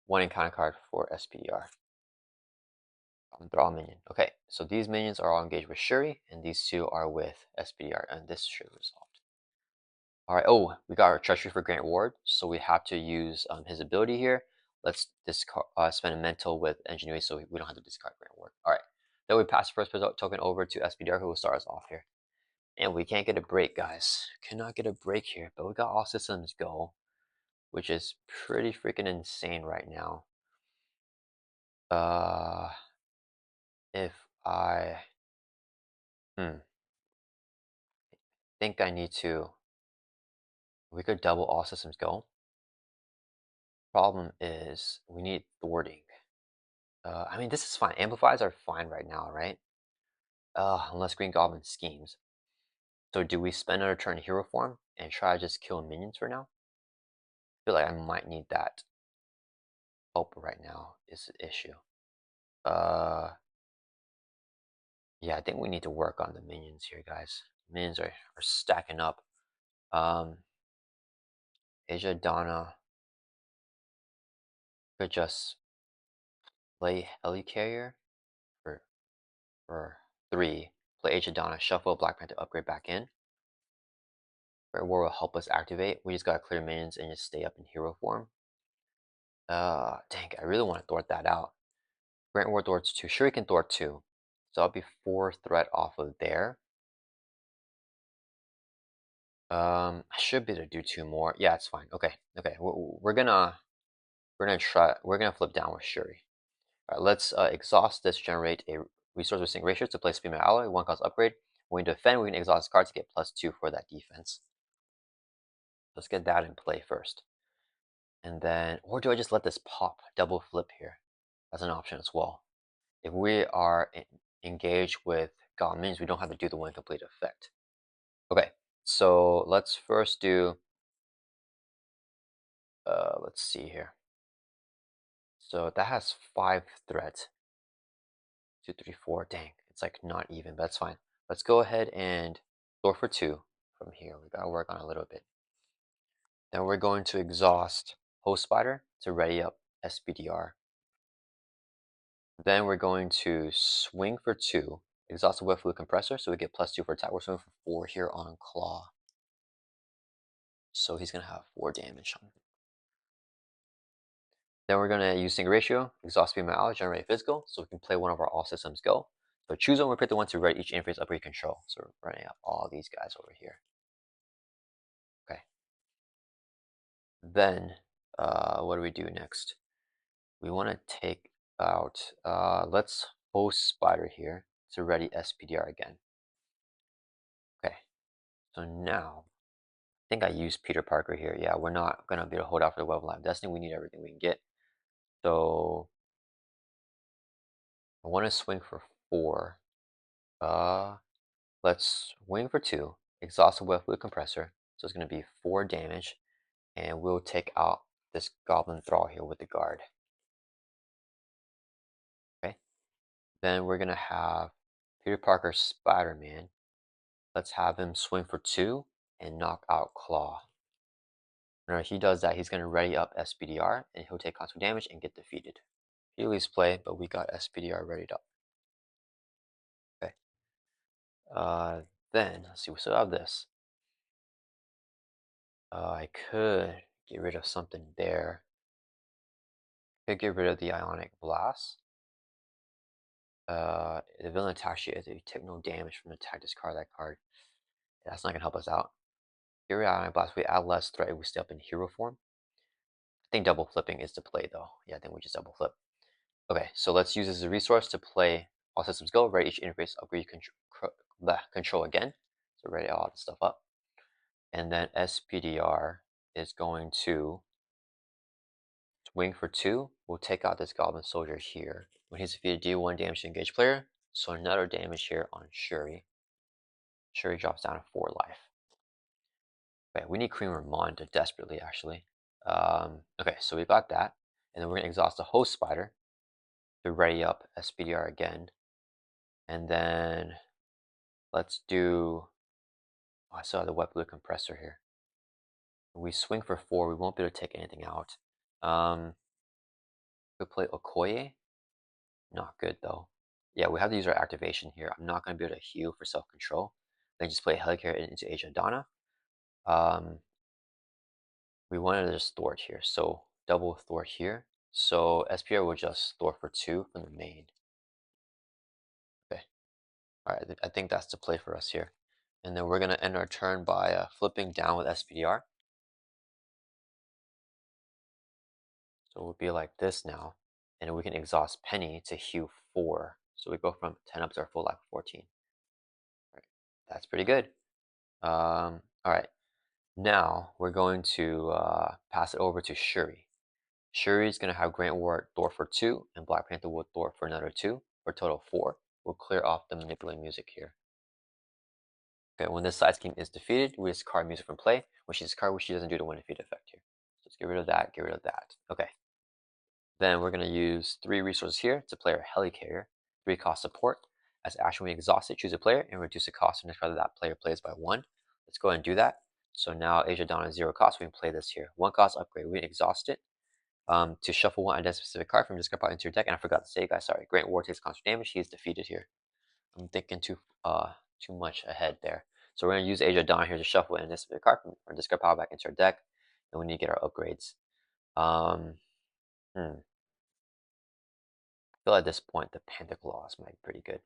1 encounter card for SPDR. They're all minion. Okay, so these minions are all engaged with Shuri, and these 2 are with SPDR, and this should resolve. All right. Oh, we got our treachery for Grant Ward, so we have to use his ability here. Let's discard, spend a mental with ingenuity, so we don't have to discard Grant Ward. All right. Then we pass the first token over to SPDR, who will start us off here. And we can't get a break, guys. Cannot get a break here, but we got all systems go, which is pretty freaking insane right now. If I think I need to, we could double all systems go. Problem is, we need thwarting. I mean, this is fine. Amplifiers are fine right now, right? Unless Green Goblin schemes. So do we spend another turn in hero form and try to just kill minions for now? I feel like I might need that help right now is the issue. Yeah, I think we need to work on the minions here, guys. Minions are stacking up. Asia Donna could just play Helicarrier for for 3. Play Asia Donna, shuffle Black Panther, upgrade back in. Where War will help us activate. We just gotta clear minions and just stay up in hero form. Dang, I really want to thwart that out. Grant Ward thwarts 2. Shuri can thwart 2. So I'll be 4 threat off of there. I should be able to do 2 more. Yeah, it's fine. Okay. We're gonna flip down with Shuri. All right, let's exhaust this. Generate a resource with sync ratio to place female alloy. 1 cost upgrade. When we defend, we can exhaust this card to get +2 for that defense. Let's get that in play first. And then, or do I just let this pop? Double flip here. That's an option as well. If we are engaged with Goblin minions, we don't have to do the 1 complete effect. Okay, so let's first do, let's see here. So that has 5 threat. 2, 3, 4. Dang, it's like not even, but that's fine. Let's go ahead and door for 2 from here. We gotta work on a little bit. Then we're going to exhaust Host Spider to ready up SPDR. Then we're going to swing for 2, exhaust the web fluid compressor, so we get +2 for attack. We're swinging for 4 here on Claw. So he's gonna have 4 damage on him. Then we're gonna use sync ratio, exhaust beam out, generate physical, so we can play one of our all systems go. So choose one, we pick the one to ready each interface upgrade control. So we're running up all these guys over here. Okay. Then what do we do next? We want to take out let's host spider here to ready SPDR again. Okay. So now think I used Peter Parker here. Yeah, we're not gonna be able to hold out for the Web of Life Destiny. We need everything we can get. So I want to swing for 4. Uh, let's swing for 2. Exhausted Web Fluid Compressor. So it's gonna be 4 damage, and we'll take out this Goblin Thrall here with the guard. Okay. Then we're gonna have Peter Parker Spider-Man. Let's have him swing for 2 and knock out Claw. Whenever he does that, he's gonna ready up SPDR and he'll take constant damage and get defeated. He leaves play, but we got SPDR readied up. Okay. Then let's see, we still have this. I could get rid of something there. Could get rid of the Ionic Blast. The villain attacks you if you take no damage from the attack, discard that card. That's not gonna help us out. Get rid of Ionic Blast, we add less threat if we stay up in hero form. I think double flipping is the play though. Yeah, I think we just double flip. Okay, so let's use this as a resource to play All Systems Go, ready each interface, upgrade control again. So ready all this stuff up. And then SPDR is going to swing for 2. We'll take out this Goblin Soldier here. When he's defeated, deal 1 damage to engaged player. So another damage here on Shuri. Shuri drops down to 4 life. Okay, we need Queen Ramonda desperately, actually. Okay, so we got that. And then we're going to exhaust the Host Spider to ready up SPDR again. And then let's do... Oh, I still have the Web Blue Compressor here. We swing for 4. We won't be able to take anything out. We play Okoye. Not good, though. Yeah, we have to use our activation here. I'm not going to be able to heal for self-control. Then just play Helicarrier into Age of Donna. We wanted to just thwart here. So double thwart here. So SPR will just thwart for 2 from the main. Okay. Alright, I think that's the play for us here. And then we're going to end our turn by flipping down with SPDR. So it would be like this now. And we can exhaust Penny to heal 4. So we go from 10 up to our full life of 14. Right. That's pretty good. Alright. Now we're going to pass it over to Shuri. Shuri is going to have Grant Ward Thor for 2, and Black Panther will Thor for another 2, for a total of 4. We'll clear off the manipulating music here. Okay, when this side scheme is defeated, we discard music from play, which is card which she doesn't do the one defeat effect here. So let's get rid of that, get rid of that. Okay. Then we're going to use 3 resources here to play our Helicarrier, 3 cost support. As action, we exhaust it, choose a player, and reduce the cost of next card that player plays by 1. Let's go ahead and do that. So now Age of Dawn is 0 cost, we can play this here. 1 cost upgrade, we exhaust it. To shuffle 1 identified specific card from discard pile into your deck, and I forgot to say, guys, sorry. Grant Ward takes constant damage, he is defeated here. I'm thinking too much ahead there. So we're going to use Age of Dawn here to shuffle an identified card from discard pile back into our deck, and we need to get our upgrades. I feel at this point the Panther Claws might be pretty good.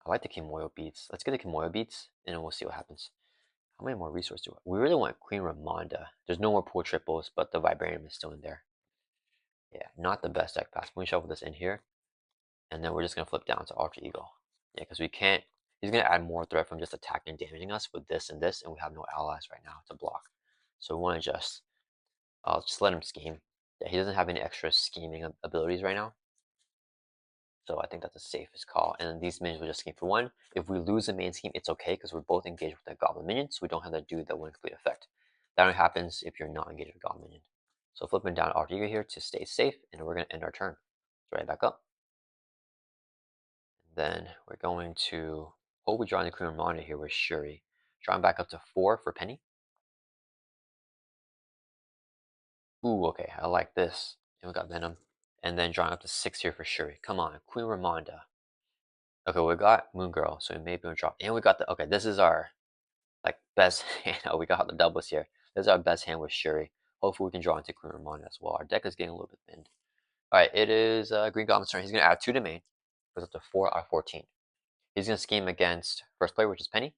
I like the Kimoyo Beats. Let's get the Kimoyo Beats, and then we'll see what happens. How many more resources do we really want Queen Ramonda. There's no more pool triples, but the Vibranium is still in there. Yeah, not the best deck pass. We shuffle this in here, and then we're just going to flip down to Alter Ego. Yeah, because we can't... He's going to add more threat from just attacking and damaging us with this, and we have no allies right now to block. So we want to just let him scheme. Yeah, he doesn't have any extra scheming abilities right now. So I think that's the safest call. And then these minions will just scheme for 1. If we lose the main scheme, it's okay because we're both engaged with that Goblin minion, so we don't have to do the 1 complete effect. That only happens if you're not engaged with Goblin minion. So flipping down Alter Ego here to stay safe, and we're going to end our turn. So right back up. Then we're going to hope we draw in the Queen Ramonda here with Shuri. Drawing back up to 4 for Penny. Ooh, okay, I like this. And we got Venom. And then drawing up to 6 here for Shuri. Come on, Queen Ramonda. Okay, we got Moon Girl, so we may be able to drop. And we got the... Okay, this is our like best hand. Oh, we got the doubles here. This is our best hand with Shuri. Hopefully we can draw into Queen Ramonda as well. Our deck is getting a little bit thinned. Alright, it is Green Goblin's turn. He's going to add 2 to main. Goes up to 4 out of 14. He's going to scheme against first player, which is Penny.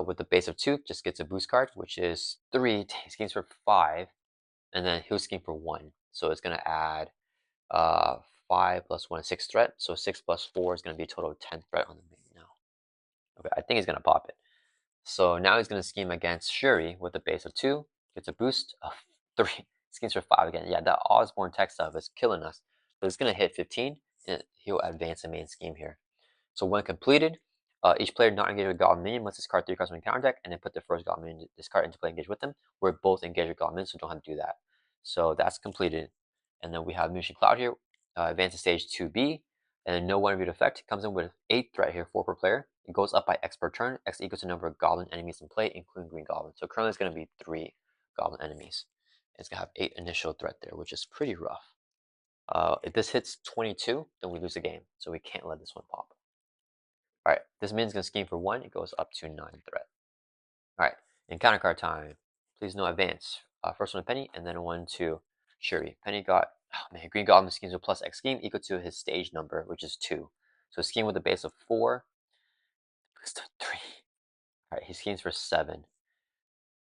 With the base of 2, just gets a boost card, which is 3. He schemes for 5. And then he'll scheme for 1. So it's going to add 5 plus 1 is 6 threat. So 6 plus 4 is going to be a total of 10 threat on the main now. Okay, I think he's going to pop it. So now he's going to scheme against Shuri with a base of 2, gets a boost of 3, schemes for 5 again. Yeah, that Osborne tech stuff is killing us. So it's going to hit 15, and he'll advance the main scheme here. So when completed, each player not engaged with Goblin minion must discard 3 cards from the counter deck and then put the first Goblin minion discard into play engaged with them. We're both engaged with Goblin, so don't have to do that. So that's completed. And then we have Mission Cloud here, advance to stage 2B, and then no one reviewed effect. Comes in with 8 threat here, 4 per player. It goes up by X per turn. X equals the number of Goblin enemies in play, including Green Goblin. So currently it's going to be 3 Goblin enemies. It's going to have 8 initial threat there, which is pretty rough. If this hits 22, then we lose the game. So we can't let this one pop. Alright, this min's gonna scheme for 1, it goes up to 9 threat. Alright, encounter card time. Please no advance. First one to Penny, and then one to Shuri. Penny got, oh man, Green Goblin schemes with plus X scheme equal to his stage number, which is 2. So scheme with a base of 4, boost of 3. Alright, he schemes for 7.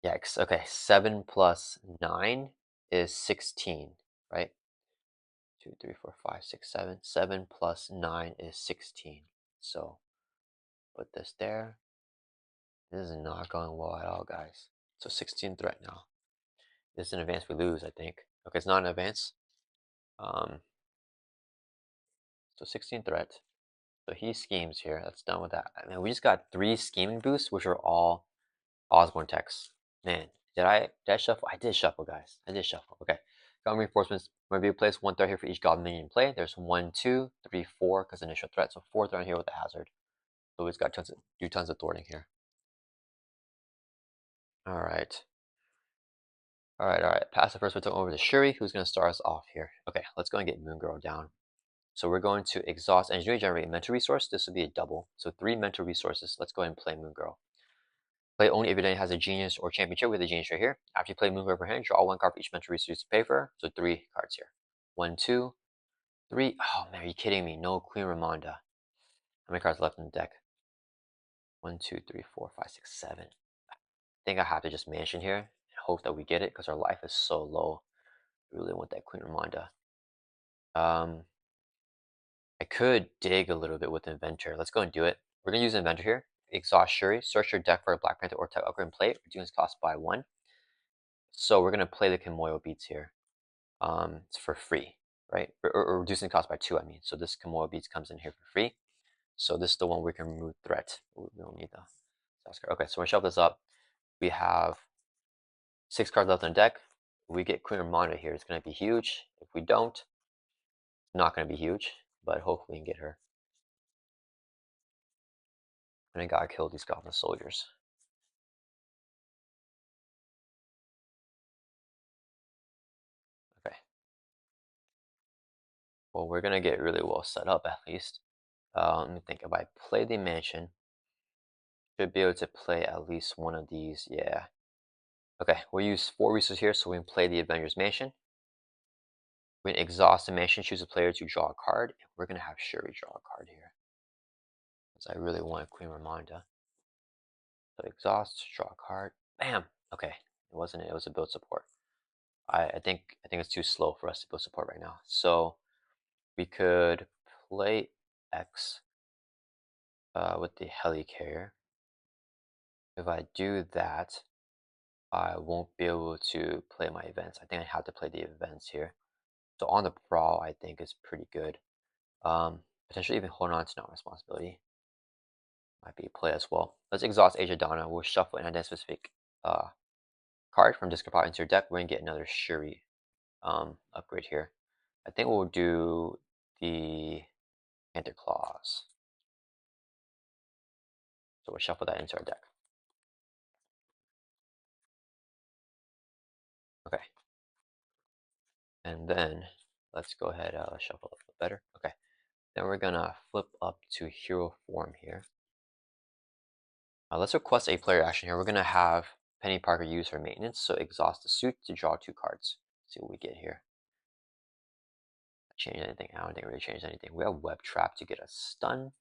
Yikes, okay, 7 plus 9 is 16, right? 2, 3, 4, 5, 6, 7. 7 plus 9 is 16. So put this there. This is not going well at all, guys. So 16 threat now. This is an advance we lose, I think. Okay, it's not an advance. So 16 threat. So he schemes here. That's done with that. I mean, we just got 3 scheming boosts, which are all Osborne techs. Man, did I shuffle? I did shuffle, guys. I did shuffle. Okay. Goblin reinforcements. When we place 1 threat here for each Goblin minion in play, there's 1, 2, 3, 4 because initial threat. So 4 threat here with the hazard. So we've got tons of thwarting here. All right. Alright. Pass the first baton over to Shuri, who's going to start us off here. Okay, let's go and get Moon Girl down. So we're going to exhaust Engineering, generate a mental resource. This would be a double. So 3 mental resources. Let's go ahead and play Moon Girl. Play only if your deck has a genius or championship with a genius right here. After you play Moon Girl per hand, draw 1 card for each mental resource you pay for her. So 3 cards here. 1, 2, 3. Oh man, are you kidding me? No Queen Ramonda. How many cards left in the deck? 1, 2, 3, 4, 5, 6, 7. I think I have to just mansion here and hope that we get it because our life is so low. We really want that Queen Ramonda. I could dig a little bit with Inventor. Let's go and do it. We're going to use Inventor here. Exhaust Shuri. Search your deck for a Black Panther or type upgrade and play it. Reduce cost by 1. So we're going to play the Kimoyo Beats here. It's for free, right? Or reducing cost by 2, I mean. So this Kimoyo Beats comes in here for free. So this is the one we can remove threat. Ooh, we don't need the Oscar. Okay, so when we shuffle this up, we have 6 cards left on deck. If we get Queen Ramonda here, it's going to be huge. If we don't, it's not going to be huge, but hopefully we can get her. And I gotta kill these Goblin soldiers. Okay. Well, we're gonna get really well set up at least. Let me think. If I play the mansion, should be able to play at least one of these. Yeah. Okay. We'll use 4 resources here, so we can play the Avengers Mansion. We can exhaust the mansion, choose a player to draw a card, and we're gonna have Shuri draw a card here, because I really want Queen Ramonda. So exhaust, draw a card. Bam. Okay. It wasn't it. It was a build support. I think it's too slow for us to build support right now. So we could play X with the helicarrier. If I do that, I won't be able to play my events. I think I have to play the events here. So on the prowl, I think is pretty good. Potentially even holding on to not responsibility might be a play as well. Let's exhaust Age of Donna. We'll shuffle an identity-specific card from discard pile into your deck. We're gonna get another Shuri upgrade here. I think we'll do the Panther Claws. So we'll shuffle that into our deck. Okay. And then let's go ahead shuffle a little better. Okay. Then we're gonna flip up to hero form here. Let's request a player action here. We're gonna have Penny Parker use her maintenance, so exhaust the suit to draw 2 cards. Let's see what we get here. Change anything? I don't think it really changed anything. We have Web Trap to get a stun.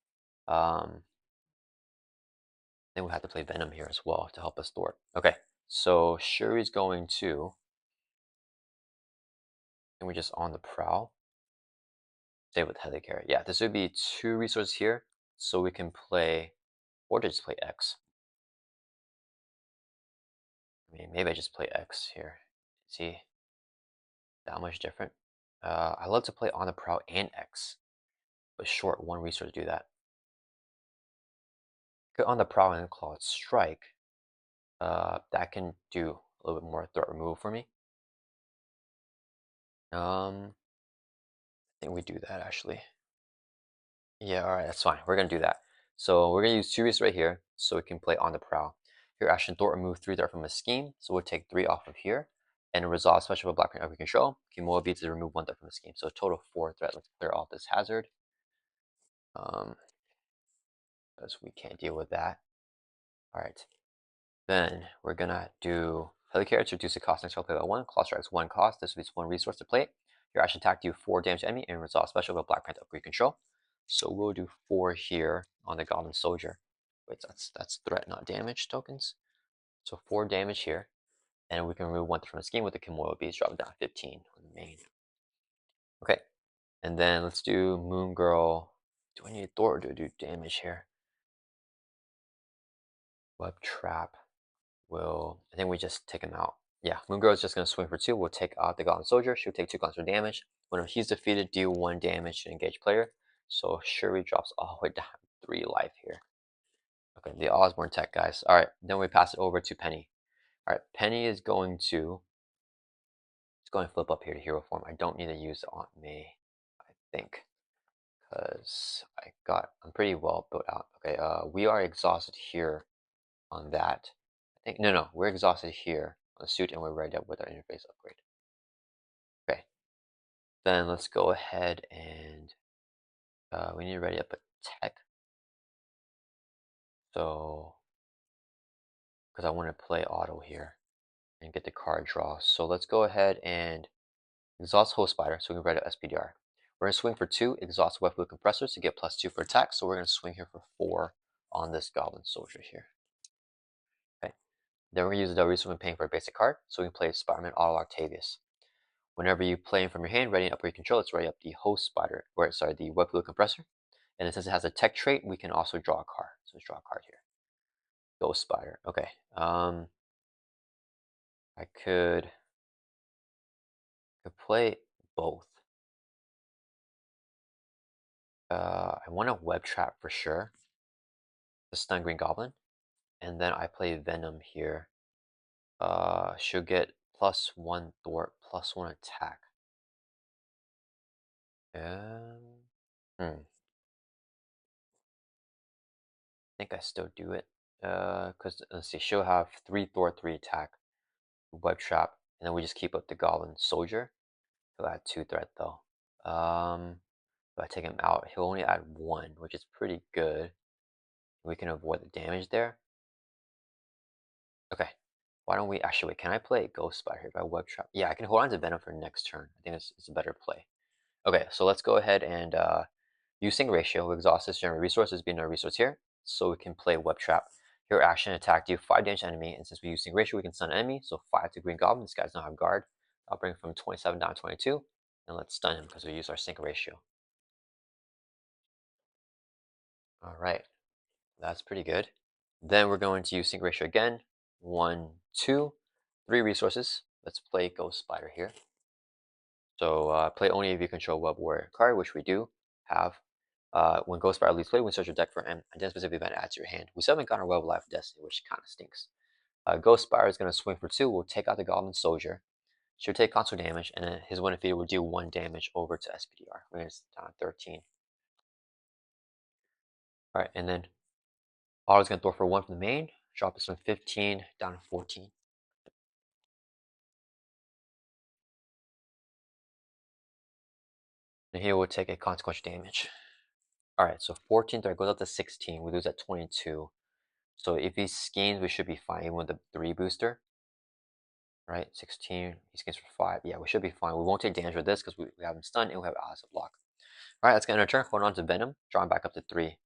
Then we'll have to play Venom here as well to help us thwart. Okay, so Shuri's going to, and we're just on the prowl. Stay with Helicarrier. Yeah, this would be 2 resources here, so we can play, or just play X. mean, maybe I just play X here. See, that much different. I love to play on the prowl and X, but short one resource to do that. Go on the prowl and claw strike. That can do a little bit more threat removal for me. I think we do that actually. Yeah, all right, that's fine. We're gonna do that. So we're gonna use two resources right here, so we can play on the prowl. Here, action thought remove 3 threat from a scheme, so we'll take 3 off of here, and resolve special of a black print we control. Kimoa beats to remove 1 threat from the scheme, so a total of 4 threat. Let's clear off this hazard, um, because we can't deal with that. All right, then we're gonna do Helicarrier to reduce the cost next to play by 1. Claw strikes 1 cost. This leaves 1 resource to play it. Your action attack do 4 damage to enemy and resolve special of a black print upgrade control. So we'll do 4 here on the Goblin Soldier. Wait, that's threat, not damage tokens. So 4 damage here, and we can remove 1 from the scheme with the Kimoyo Beast, drop it down 15 on the main. Okay, and then let's do Moon Girl. Do I need Thor to do damage here? Web Trap will. I think we just take him out. Yeah, Moon Girl is just gonna swing for 2. We'll take out the Goblin Soldier. She'll take 2 for damage. When he's defeated, deal 1 damage to engage player. So Shuri drops all the way down 3 life here. Okay, the Osborne tech, guys. All right, then we pass it over to Penny. All right, Penny is going to. It's going to flip up here to hero form. I don't need to use it on me, I think, because I'm pretty well built out. Okay, we are exhausted here on that. I think no, we're exhausted here on the suit, and we're ready up with our interface upgrade. Okay, then let's go ahead and we need to ready up a tech. So, because I want to play auto here and get the card draw. So let's go ahead and exhaust Host Spider so we can ready up SPDR. We're going to swing for 2 exhaust weapon compressors to get +2 for attack. So we're going to swing here for 4 on this Goblin Soldier here. Okay. Then we're going to use the W swing paying for a basic card so we can play Spider-Man Auto Octavius. Whenever you play him from your hand, ready up your control, let's ready up the Host Spider, or sorry, the Web Fluid Compressor. And since it has a tech trait, we can also draw a card. So let's draw a card here. Ghost Spider. Okay. I could play both. I want a Web Trap for sure. The Stun Green Goblin. And then I play Venom here. She'll get +1 thwart, +1 attack. I think I still do it. Cause let's see, she'll have 3 thwart, 3 attack, web trap, and then we just keep up the Goblin Soldier. He'll add 2 threat though. If I take him out, he'll only add 1, which is pretty good. We can avoid the damage there. Okay. Why don't we actually wait? Can I play Ghost Spider here if I web trap? Yeah, I can hold on to Venom for next turn. I think it's a better play. Okay, so let's go ahead and using ratio, we exhaust this general resources being our resource here, so we can play Web Trap. Your action attack deal 5 damage to enemy, and since we're using ratio, we can stun enemy, so 5 to Green Goblin. This guy's not have guard. I'll bring from 27 down to 22, and let's stun him because we use our sync ratio. Alright, that's pretty good. Then we're going to use sync ratio again. 1, 2, 3 resources. Let's play Ghost Spider here. So play only if you control Web Warrior card, which we do have. When Ghost Spider leaves play, when search your deck for an identify specific event add to your hand. We still haven't gotten our Web of Life Destiny, which kind of stinks. Ghost Spider is going to swing for 2. We'll take out the Goblin Soldier. She'll take console damage, and then his one defeated will do 1 damage over to SPDR. When it's down 13. Alright, and then Otto's going to throw for 1 from the main. Drop this from 15 down to 14. And here we'll take a consequential damage. Alright, so 14 threat goes up to 16. We lose at 22. So if he schemes, we should be fine even with the 3 booster. Right, 16, he schemes for 5. Yeah, we should be fine. We won't take damage with this because we have him stunned and we have Alice to block. Alright, let's get in our turn. Hold on to Venom. Drawing back up to 3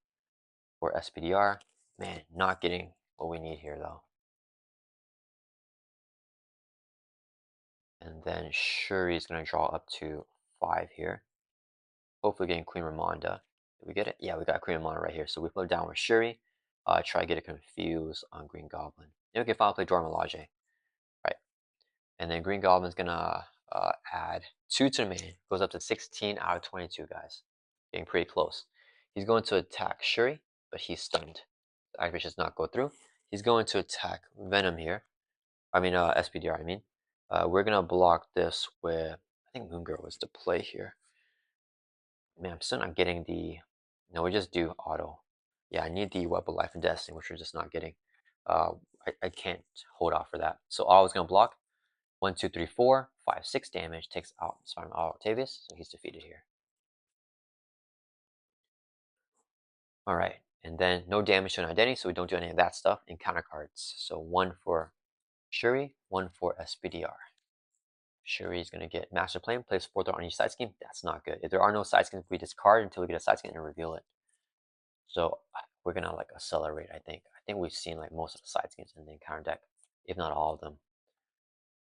for SPDR. Man, not getting what we need here though. And then Shuri is going to draw up to 5 here. Hopefully getting Queen Ramonda. Did we get it? Yeah, we got Queen Ramonda right here. So we put down with Shuri. Try to get it confused on Green Goblin. And we can finally play Dora Milaje. And then Green Goblin's gonna add 2 to the main. Goes up to 16 out of 22, guys. Getting pretty close. He's going to attack Shuri, but he's stunned. The activation does not go through. He's going to attack Venom here. SPDR, I mean. We're gonna block this with, I think Moon Girl was the play here. Man, I'm still not getting the, no, we just do auto. Yeah, I need the Web of Life and Destiny, which we're just not getting. Uh, I can't hold out for that. So all I was gonna block, 1, 2, 3, 4, 5, 6 damage, takes out Spider-Man Octavius, so he's defeated here. Alright, and then no damage to an identity, so we don't do any of that stuff, and counter cards. So 1 for Shuri, 1 for SPDR. Shuri is going to get Master Plan, plays 4 on each side scheme. That's not good. If there are no side schemes, we discard until we get a side scheme and reveal it. So we're going to like accelerate, I think. I think we've seen like most of the side schemes in the encounter deck, if not all of them.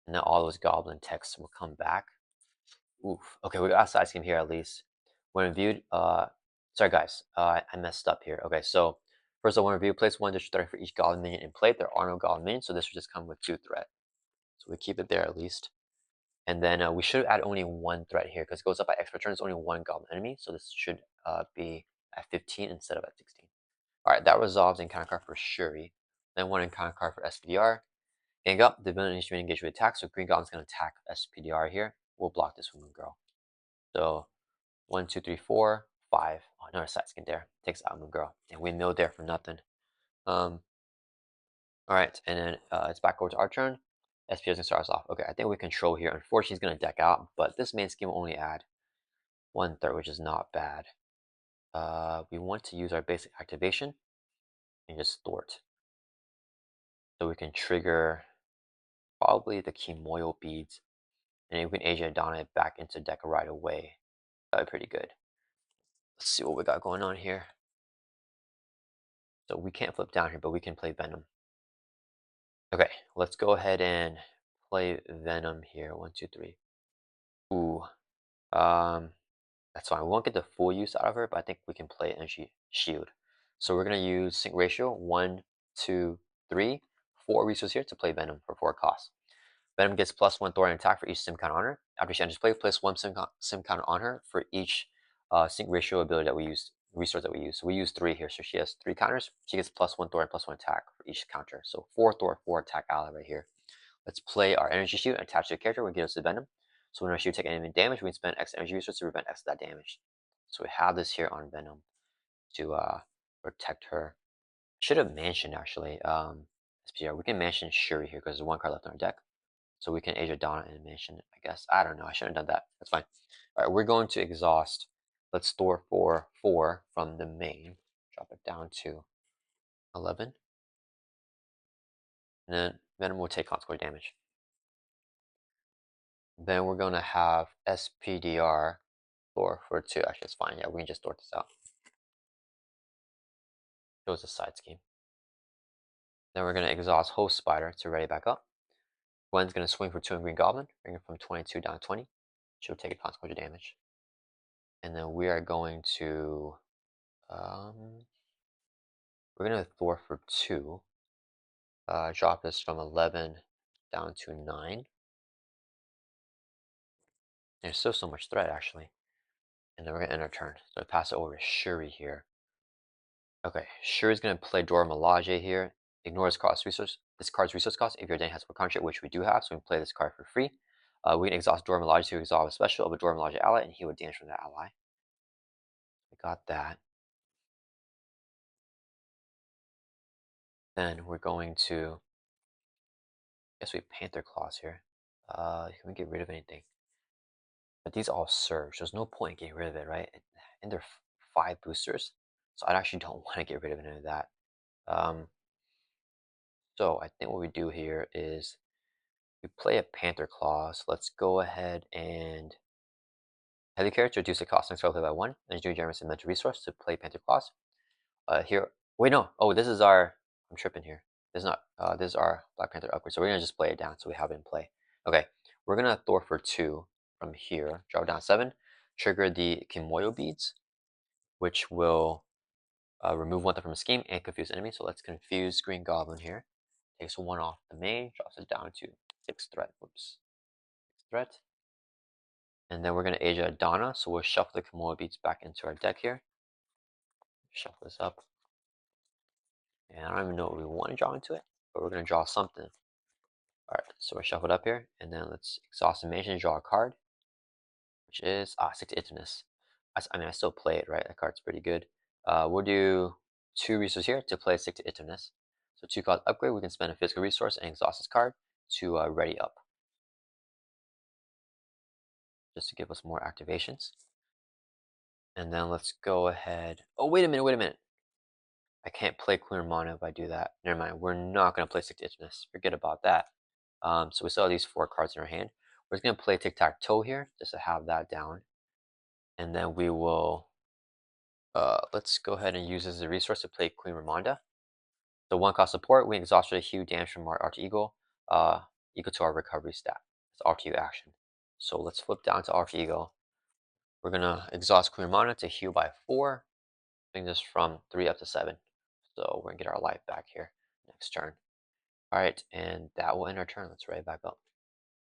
And then all those Goblin texts will come back. Oof. Okay, we got a side scheme here at least. When viewed, sorry guys, I messed up here. Okay, so first I want to review, place 1 district threat for each Goblin minion in play. There are no Goblin minions, so this would just come with 2 threat. So we keep it there at least. And then we should add only 1 threat here because it goes up by extra turns, only 1 Goblin enemy. So this should be at 15 instead of at 16. Alright, that resolves encounter card for Shuri. Then 1 encounter card for SPDR. Gang up, the villain initiating engage with attack, so Green Goblin's going to attack SPDR here. We'll block this with Moon Girl. So 1, 2, 3, 4, 5. Oh, another side skin there. Takes out Moon Girl. And we milled there for nothing. Alright, and then it's back over to our turn. SPDR is going to start us off. Okay, I think we control here. Unfortunately, he's going to deck out, but this main scheme will only add 1/3, which is not bad. We want to use our basic activation and just thwart. So we can trigger probably the Kimoyo beads, and we can Asia Donna it back into deck right away. That'd be pretty good. Let's see what we got going on here. So we can't flip down here, but we can play Venom. Okay, let's go ahead and play Venom here. 1, 2, 3. Ooh, that's fine. We won't get the full use out of her, but I think we can play Energy Shield. So we're gonna use sync ratio 1, 2, 3, 4 resources here to play Venom for 4 costs. Venom gets +1 Thorium attack for each sim counter on her. After she enters play, place 1 sim counter on her for each sync ratio ability that we use, resource that we use. So we use 3 here, so she has 3 counters. She gets +1 Thor and +1 attack for each counter. So 4 Thor, 4 attack ally right here. Let's play our energy shield and attach to the character when it gives us the Venom. So when our shield take any damage, we can spend X energy resources to prevent X of that damage. So we have this here on Venom to protect her. Should have mentioned actually. SPR. We can mention Shuri here because there's 1 card left on our deck. So we can Age of Donna and mention it, I guess. I don't know. I shouldn't have done that. That's fine. All right, we're going to exhaust. Let's store for 4 from the main. Drop it down to 11. And then Venom will take consequence damage. Then we're going to have SPDR store for 2. Actually, it's fine. Yeah, we can just sort this out. It was a side scheme. Then we're going to exhaust Host Spider to ready back up. Gwen's going to swing for 2 on Green Goblin, bring it from 22 down to 20. She'll take a consequence damage. And then we are going to we're going to Thor for 2. Drop this from 11 down to 9. There's still so much threat, actually. And then we're going to end our turn. So I pass it over to Shuri here. Okay, Shuri's going to play Dora Milaje here. Ignore this card's resource cost if your identity has a contract, which we do have, so we can play this card for free. We can exhaust Dora Milaje to exhaust a special of a Dora Milaje ally and heal damage from that ally. We got that. Then we're going to, I guess we Panther Claws here. Can we get rid of anything? But these all surge. There's no point in getting rid of it, right? And they're 5 boosters, so I actually don't want to get rid of any of that. So I think what we do here is we play a Panther Claws. Let's go ahead and heavy character reduce the cost next play by 1. Then do generate some mental resource to play Panther Claws. Here, wait, no. Oh, this is our. I'm tripping here. This is not. This is our Black Panther upgrade. So we're gonna just play it down so we have it in play. Okay, we're gonna Thor for 2 from here. Drop down 7. Trigger the Kimoyo beads, which will remove 1 from a scheme and confuse enemy. So let's confuse Green Goblin here. Takes 1 off the main, drops it down to 6 threat. Whoops. threat. And then we're going to age a Donna, so we'll shuffle the Komodo beads back into our deck here. Shuffle this up. And I don't even know what we want to draw into it, but we're going to draw something. Alright, so we're shuffled up here, and then let's exhaust animation, draw a card, which is Stick to Itiveness. I mean, I still play it, right? That card's pretty good. We'll do 2 resources here to play Stick to Itiveness. So 2 cards upgrade, we can spend a physical resource and exhaust this card to ready up, just to give us more activations. And then let's go ahead. Oh, wait a minute. I can't play Queen Mono if I do that. Never mind. We're not going to play Stick to Itiveness. Forget about that. So we still have these 4 cards in our hand. We're just going to play Tic-Tac-Toe here, just to have that down. And then we will, let's go ahead and use this as a resource to play Queen Ramonda. So 1 cost support, we exhausted a huge damage from our Alter Ego, equal to our recovery stat. It's Alter Ego action. So let's flip down to Alter Ego. We're going to exhaust Queen Ramonda to heal by 4. Bring this from 3 up to 7. So we're going to get our life back here next turn. Alright, and that will end our turn. Let's write it back up.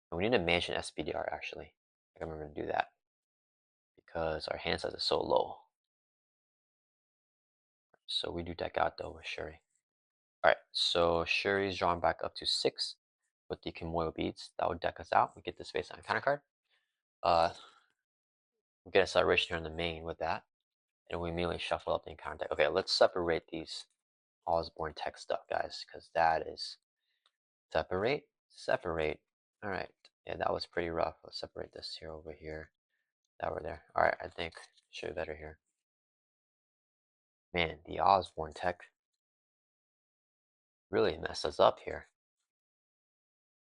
And we need to mansion SPDR actually. I remember to do that because our hand size is so low. So we do deck out though with Shuri. Alright, so Shuri's drawn back up to 6 with the Kimoyo beads. That would deck us out. We get this face on counter card. We get acceleration here in the main with that. And we immediately shuffle up the encounter deck. Okay, let's separate these Osborne tech stuff, guys, because that is separate. Alright. Yeah, that was pretty rough. Let's separate this here over here. That over there. Alright, I think should be better here. Man, the Osborne tech really messed us up here.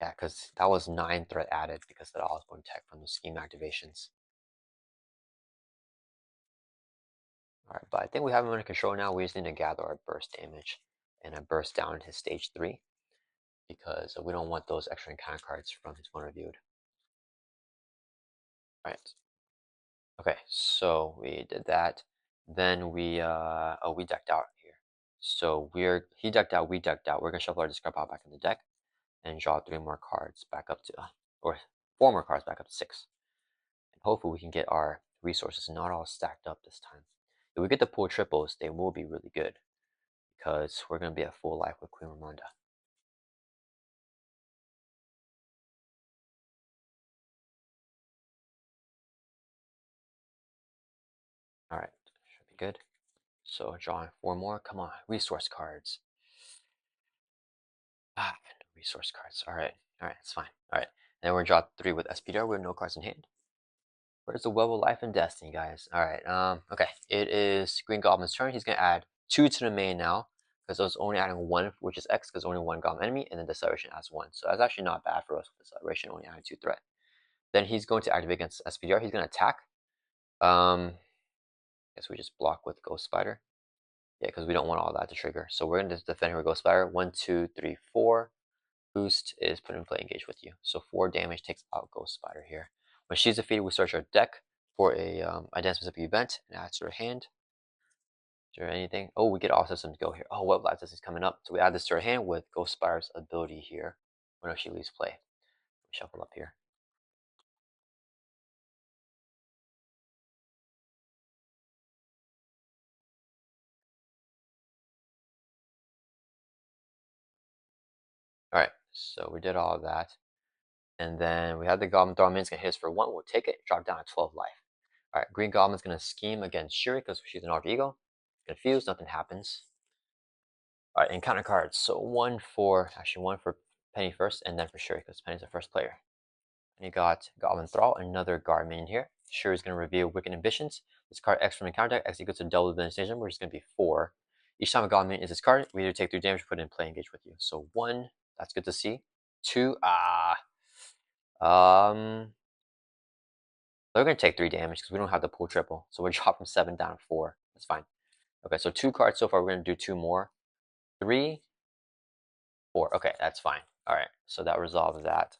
Yeah, because that was 9 threat added because of the Osborne tech from the scheme activations. Alright, but I think we have him under control now. We just need to gather our burst damage and a burst down his stage 3 because we don't want those extra encounter cards from his one reviewed. Alright. Okay, so we did that. Then we decked out here. So he decked out, we decked out. We're gonna shuffle our discard pile back in the deck and draw 3 more cards back up to, or 4 more cards back up to 6. And hopefully we can get our resources not all stacked up this time. If we get to pull triples, they will be really good because we're gonna be at full life with Queen Ramonda. All right, should be good. So drawing 4 more. Come on, resource cards. No resource cards. All right, it's fine. All right, and we're gonna draw 3 with SPDR with no cards in hand. Where's the Web of Life and Destiny, guys? All right. Okay, it is Green Goblin's turn. He's gonna add 2 to the main now because I was only adding 1, which is X, because only 1 Goblin enemy, and then Deceleration adds 1. So that's actually not bad for us with Deceleration, only adding 2 threat. Then he's going to activate against SPDR. He's gonna attack. Guess we just block with Ghost Spider. Yeah, because we don't want all that to trigger. So we're gonna defend here with Ghost Spider. 1, 2, 3, 4. Boost is put in play, engage with you. So 4 damage takes out Ghost Spider here. When she's defeated, we search our deck for a identify specific event and add to her hand. Is there anything? Oh, we get all systems go here. Oh, Web Life is coming up. So we add this to her hand with Ghost Spider's ability here whenever she leaves play. Shuffle up here. Alright, so we did all of that. And then we have the Goblin Throw Min's gonna hit us for 1. We'll take it, drop down to 12 life. Alright, Green Goblin's gonna scheme against Shuri because she's an alter ego. Confused, nothing happens. Alright, encounter cards. So one for Penny first, and then for Shuri because Penny's the first player. And you got Goblin Thrall, another guard minion here. Shuri's gonna reveal Wicked Ambitions. This card X from encounter deck, X equals to double the station, which is gonna be 4. Each time a Goblin minion is discarded, we either take 3 damage or put it in play, engage with you. So 1, that's good to see. 2, they're gonna take 3 damage because we don't have the pull triple. So we're dropped from 7 down to 4. That's fine. Okay, so 2 cards so far. We're gonna do 2 more. 3, 4. Okay, that's fine. Alright, so that resolves that.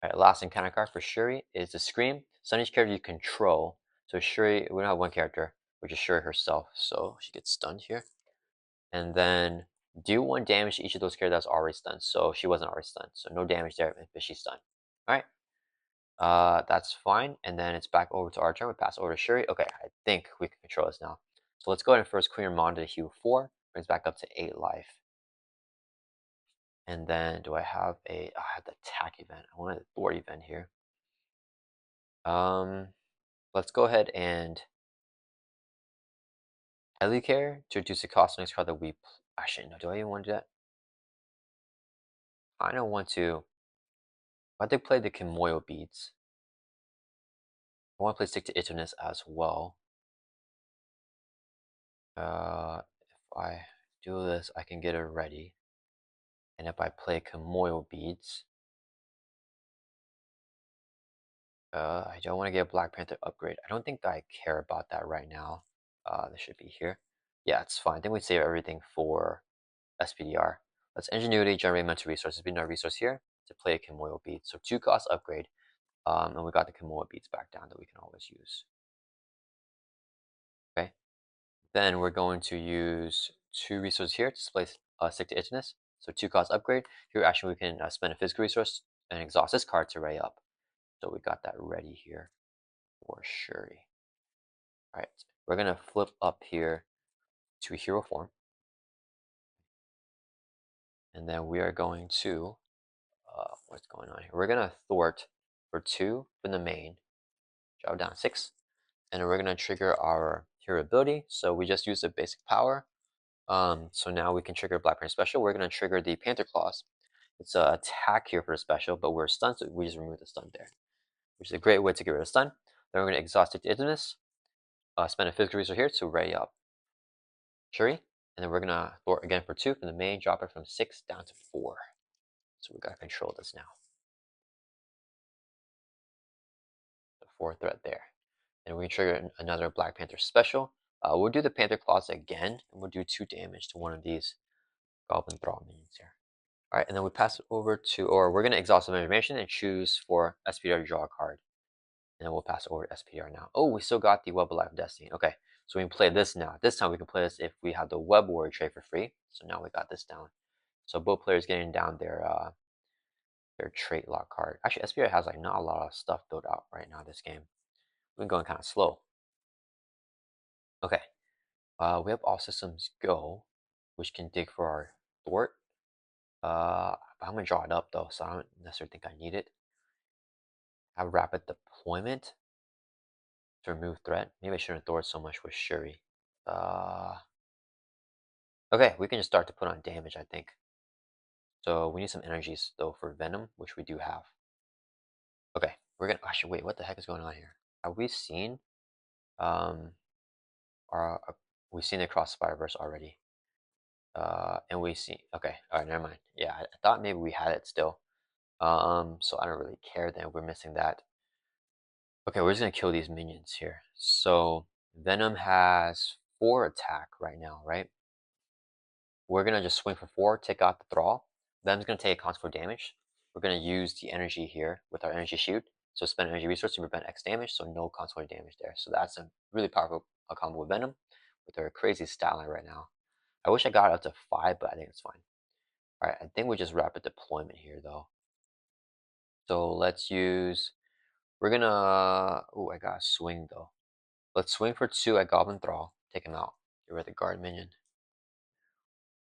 Alright, last encounter card for Shuri is the Scream. Send each character you control. So Shuri, we don't have one character, which is Shuri herself. So she gets stunned here. And then do 1 damage to each of those characters that's already stunned. So she wasn't already stunned. So no damage there, but she's stunned. Alright. That's fine. And then it's back over to our turn. We pass over to Shuri. Okay, I think we can control this now. So let's go ahead and first clear Mon to heal 4. Brings back up to 8 life. And then do I have a... I have the attack event. I want a thwart event here. Let's go ahead and Helicare to reduce the cost of next card that we... Actually, no, do I even want to do that? I don't want to... I think play the Kimoyo beads. I want to play Stick to Itiveness as well. If I do this, I can get it ready. And if I play Kimoyo beads, I don't want to get a Black Panther upgrade. I don't think that I care about that right now. This should be here. Yeah, it's fine. Then we save everything for SPDR. Let's Ingenuity, generate mental resources. We need our resource here to play a Kimoyo bead. So 2 cost upgrade. And we got the Kimoyo beads back down that we can always use. Okay. Then we're going to use 2 resources here to display Stick to Itchiness. So 2 cost upgrade. Here actually we can spend a physical resource and exhaust this card to ready up. So we got that ready here for Shuri. Alright, we're gonna flip up here to hero form. And then we are going to what's going on here? We're gonna thwart for 2 from the main, drop down 6, and then we're gonna trigger our hero ability. So we just use the basic power. So now we can trigger Black Panther special. We're gonna trigger the Panther Claws. It's an attack here for the special, but we're stunned, so we just remove the stun there, which is a great way to get rid of stun. Then we're gonna exhaust it to Idleness, spend a physical resource here to ready up Shuri, and then we're gonna thwart again for 2 from the main, drop it from 6 down to 4. So we gotta control this now. The 4th threat there. And we can trigger another Black Panther special. We'll do the Panther Claws again, and we'll do 2 damage to one of these Goblin Thrall minions here. Alright, and then we pass it over to, or we're going to exhaust some information and choose for SPDR to draw a card. And then we'll pass over to SPDR now. Oh, we still got the Web of Life Destiny. Okay, so we can play this now. This time we can play this if we have the Web Warrior trade for free. So now we got this down. So both players getting down their trait lock card. Actually, SPDR has like not a lot of stuff built out right now this game. We've been going kind of slow. Okay, we have All Systems Go, which can dig for our thwart. I'm gonna draw it up though, so I don't necessarily think I need it. I have rapid deployment to remove threat. Maybe I shouldn't throw it so much with Shuri. Okay, we can just start to put on damage, I think. So we need some energies though for Venom, which we do have. Okay, we're gonna actually wait. What the heck is going on here? Have we seen our we've seen Across Spider-Verse already? And we see. Okay, all right, never mind. Yeah, I thought maybe we had it still. So I don't really care then. We're missing that. Okay, we're just gonna kill these minions here. So Venom has 4 attack right now, right? We're gonna just swing for 4, take out the Thrall. Venom's gonna take a constant 4 damage. We're gonna use the energy here with our energy shoot. So spend energy resource to prevent X damage, so no constant damage there. So that's a really powerful combo with Venom with our crazy stat line right now. I wish I got it up to 5, but I think it's fine. Alright, I think we just rapid deployment here though. So let's use, we're gonna, oh, I got a swing though. Let's swing for 2 at Goblin Thrall, take him out. Get rid of the guard minion.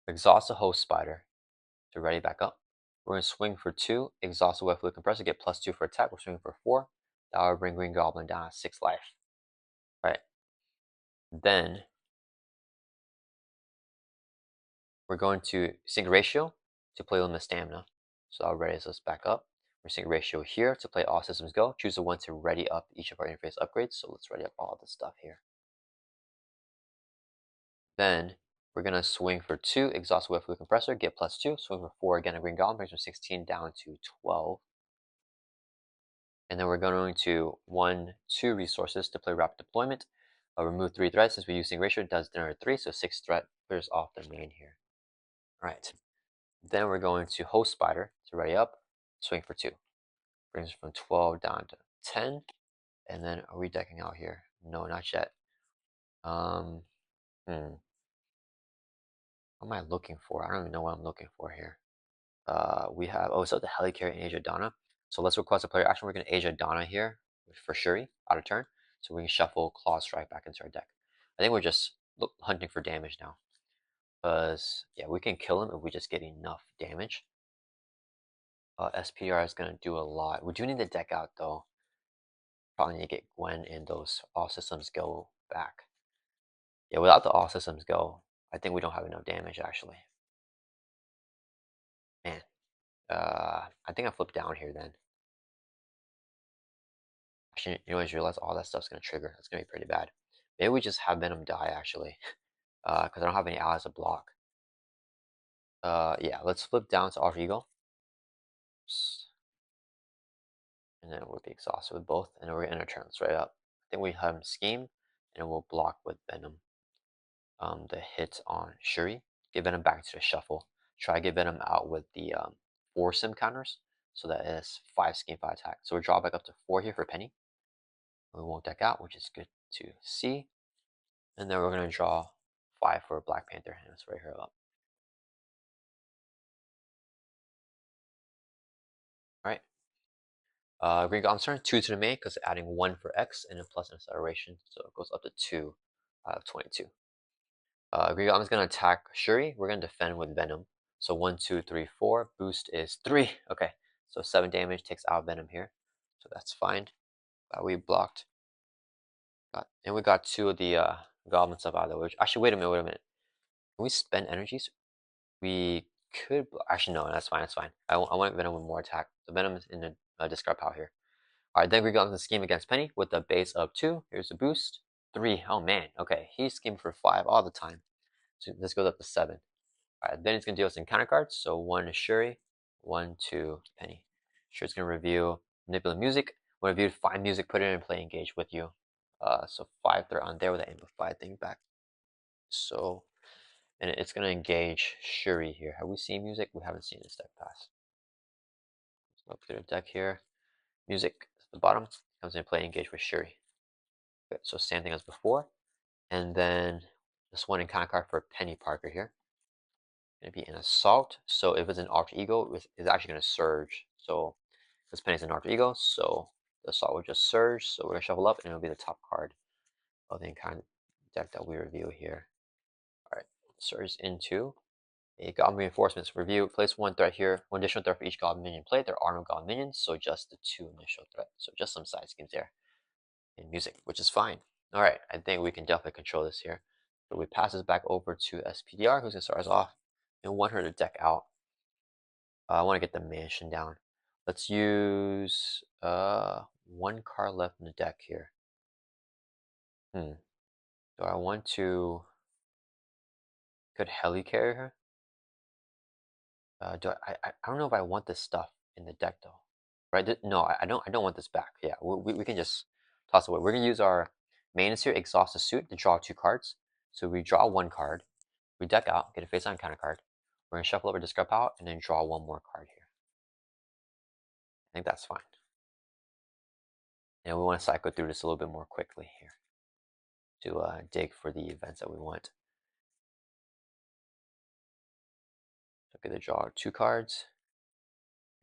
Exhaust the host spider to ready back up. We're gonna swing for 2, exhaust the wet fluid compressor, get +2 for attack. We're swinging for 4. That will bring Green Goblin down to 6 life. Right. Then we're going to sync ratio to play limit stamina. So that'll ready us back up. We're sync ratio here to play All Systems Go. Choose the one to ready up each of our interface upgrades. So let's ready up all this stuff here. Then we're gonna swing for 2, exhaust wet fluid compressor, get +2, swing for 4 again, a Green Goblin brings from 16 down to 12. And then we're going to 1, 2 resources to play rapid deployment. Remove 3 threats since we're using ratio, it does generate 3, so 6 threat clears off the main here. Alright. Then we're going to host spider to ready up, swing for 2. Brings from 12 down to 10. And then are we decking out here? No, not yet. What am I looking for? I don't even know what I'm looking for here. We have, oh, so the Helicarrier and Age of Donna. So let's request a player action. We're going to age Adana here for Shuri out of turn. So we can shuffle Claw Strike back into our deck. I think we're just hunting for damage now. Because, yeah, we can kill him if we just get enough damage. SPR is going to do a lot. We do need to deck out, though. Probably need to get Gwen and those all systems go back. Yeah, without the all systems go, I think we don't have enough damage, actually. Man, I think I flipped down here then. Actually, you know, I just realized all that stuff's going to trigger. That's going to be pretty bad. Maybe we just have Venom die, actually. Because I don't have any allies to block. Yeah, let's flip down to Alter Ego. And then we'll be exhausted with both. And then we're going to end our turn straight up. I think we have Scheme, and we'll block with Venom. The hit on Shuri. Get Venom back to the shuffle. Try to get Venom out with the 4 sim counters. So that is 5 Scheme, 5 attack. So we draw back up to 4 here for Penny. We won't deck out, which is good to see. And then we're going to draw 5 for Black Panther. And let's right here up. Alright. Green Goblin's turn, 2 to the main because adding 1 for X and then plus an acceleration. So it goes up to 2 out of 22. Green Goblin's going to attack Shuri. We're going to defend with Venom. So 1, 2, 3, 4. Boost is 3. Okay. So 7 damage takes out Venom here. So that's fine. We blocked. And we got 2 of the Goblin stuff out of the way. Actually, wait a minute. Can we spend energies? We could. Actually, no, that's fine. That's fine. I want Venom with more attack. The Venom is in the discard pile here. Alright, then we go on the scheme against Penny with the base of 2. Here's the boost. 3. Oh man. Okay, he's scheming for 5 all the time. So this goes up to 7. Alright, then he's going to deal us in counter cards. So 1 is Shuri, 1, 2, Penny. Shuri's going to review Manipulate Music. When reviewed, find music, put it in play, engage with you. So 5 they're on there with the amplified thing back. So, and it's going to engage Shuri here. Have we seen music? We haven't seen this deck pass. So up to the deck here. Music at the bottom comes in play, engage with Shuri. Okay, so same thing as before. And then this one in counter card for Penny Parker here. Going to be an assault. So if it's an alter ego, it's actually going to surge. So this Penny's an alter ego, so the assault will just surge. So we're going to shuffle up, and it'll be the top card of the encounter deck that we review here. All right, surge into a Goblin Reinforcements review. Place 1 threat here, 1 additional threat for each Goblin minion played. They're armored Goblin minions, so just the 2 initial threat. So just some side schemes there in music, which is fine. All right, I think we can definitely control this here. So we pass this back over to SPDR, who's going to start us off, and want her to deck out. I want to get the mansion down. Let's use 1 card left in the deck here. Do I want to? Could heli carry her? I don't know if I want this stuff in the deck though. Right? No, I don't want this back. Yeah, we can just toss it away. We're gonna use our maintenance here, exhaust the suit, to draw 2 cards. So we draw 1 card, we deck out, get a face on counter card. We're gonna shuffle over, discard out, and then draw 1 more card here. I think that's fine. And we want to cycle through this a little bit more quickly here to dig for the events that we want. So I'm gonna draw 2 cards.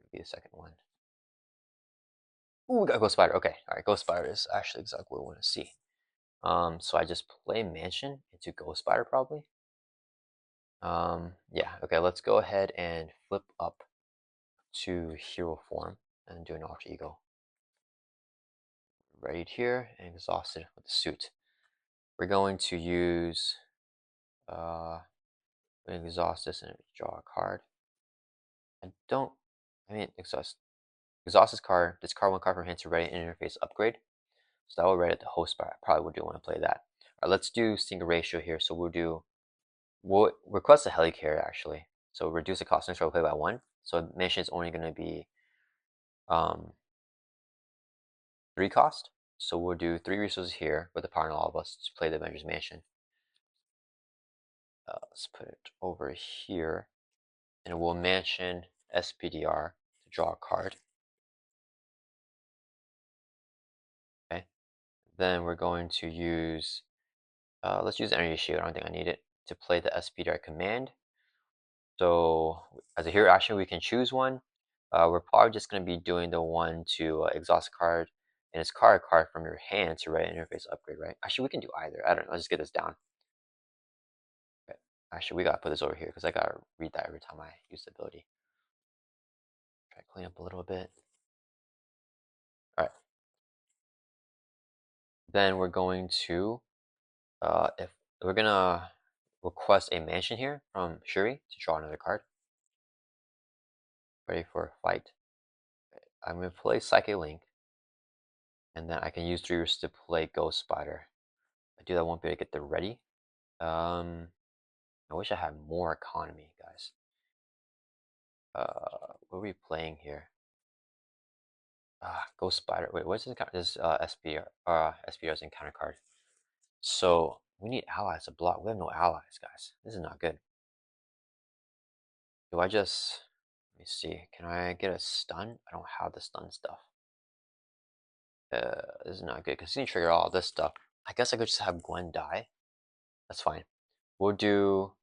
Maybe the second one. Ooh, we got Ghost Spider. Okay, all right. Ghost Spider is actually exactly what we want to see. So I just play Mansion into Ghost Spider probably. Yeah. Okay. Let's go ahead and flip up to Hero form and do an Alter Ego. Right here and exhausted with the suit. We're going to use. We're gonna exhaust this and draw a card. Exhaust this card. Discard 1 card from hand to ready an interface upgrade. So that will ready at the host bar. I probably would do want to play that. All right, let's do single ratio here. So we'll request a helicarrier actually. So reduce the cost next roll play by 1. So mission is only going to be 3 cost. So we'll do 3 resources here with the power in all of us to play the Avengers Mansion. Let's put it over here, and we'll Mansion SPDR to draw a card. Okay. Then we're going to use, let's use Energy Shield. I don't think I need it to play the SPDR command. So as a hero action, we can choose one. we're probably just going to be doing the one to exhaust card and discard a card from your hand to write interface upgrade, right? Actually, we can do either. I don't know. Let's just get this down. Okay. Actually, we got to put this over here because I got to read that every time I use the ability. Try to clean up a little bit. All right. Then we're going to, if we're going to request a mansion here from Shuri to draw another card. Ready for a fight. Okay. I'm going to play Psychic Link. And then I can use 3 to play Ghost Spider. I do that, won't be able to get the ready. I wish I had more economy, guys. What are we playing here? Ghost Spider. Wait, what's this? This SPR's encounter card. So we need allies to block. We have no allies, guys. This is not good. Do I just? Let me see. Can I get a stun? I don't have the stun stuff. This is not good because you need to trigger all this stuff. I guess I could just have Gwen die. That's fine. We'll do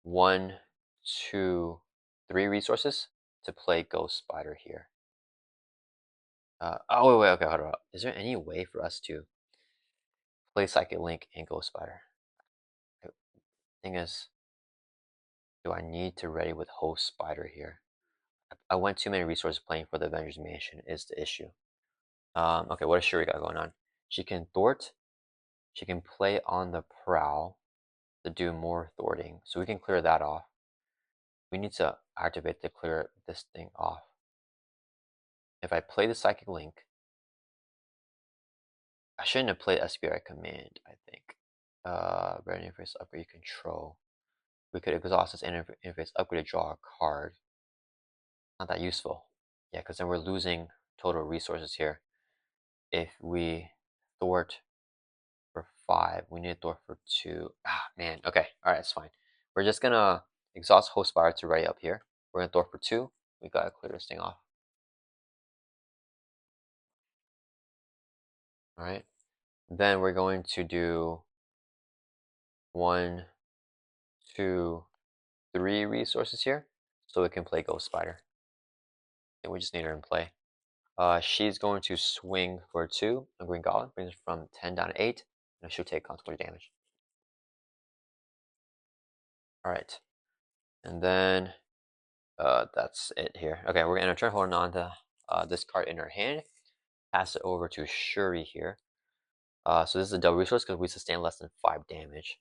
1, 2, 3 resources to play Ghost Spider here. Oh wait, okay, hold on. Is there any way for us to play Psychic Link and Ghost Spider? Thing is, do I need to ready with Host Spider here? I went too many resources playing for the Avengers Mansion is the issue. Okay, what does Shuri got going on? She can thwart. She can play on the prowl to do more thwarting, so we can clear that off. We need to activate to clear this thing off. If I play the Psychic Link, I shouldn't have played SBI command, I think. Red interface upgrade control. We could exhaust this interface upgrade to draw a card. Not that useful. Yeah, because then we're losing total resources here. If we thwart for 5, we need to thwart for 2. Ah, man. Okay, alright, it's fine. We're just gonna exhaust host fire to ready up here. We're gonna thwart for 2. We gotta clear this thing off. Alright. Then we're going to do 1, 2, 3 resources here, so we can play Ghost Spider. And we just need her in play. She's going to swing for 2 on Green Goblin, brings her from 10 down to 8, and she'll take consequential damage. Alright, and then that's it here. Okay, we're gonna try holding on to this card in her hand, pass it over to Shuri here. So this is a double resource because we sustain less than 5 damage.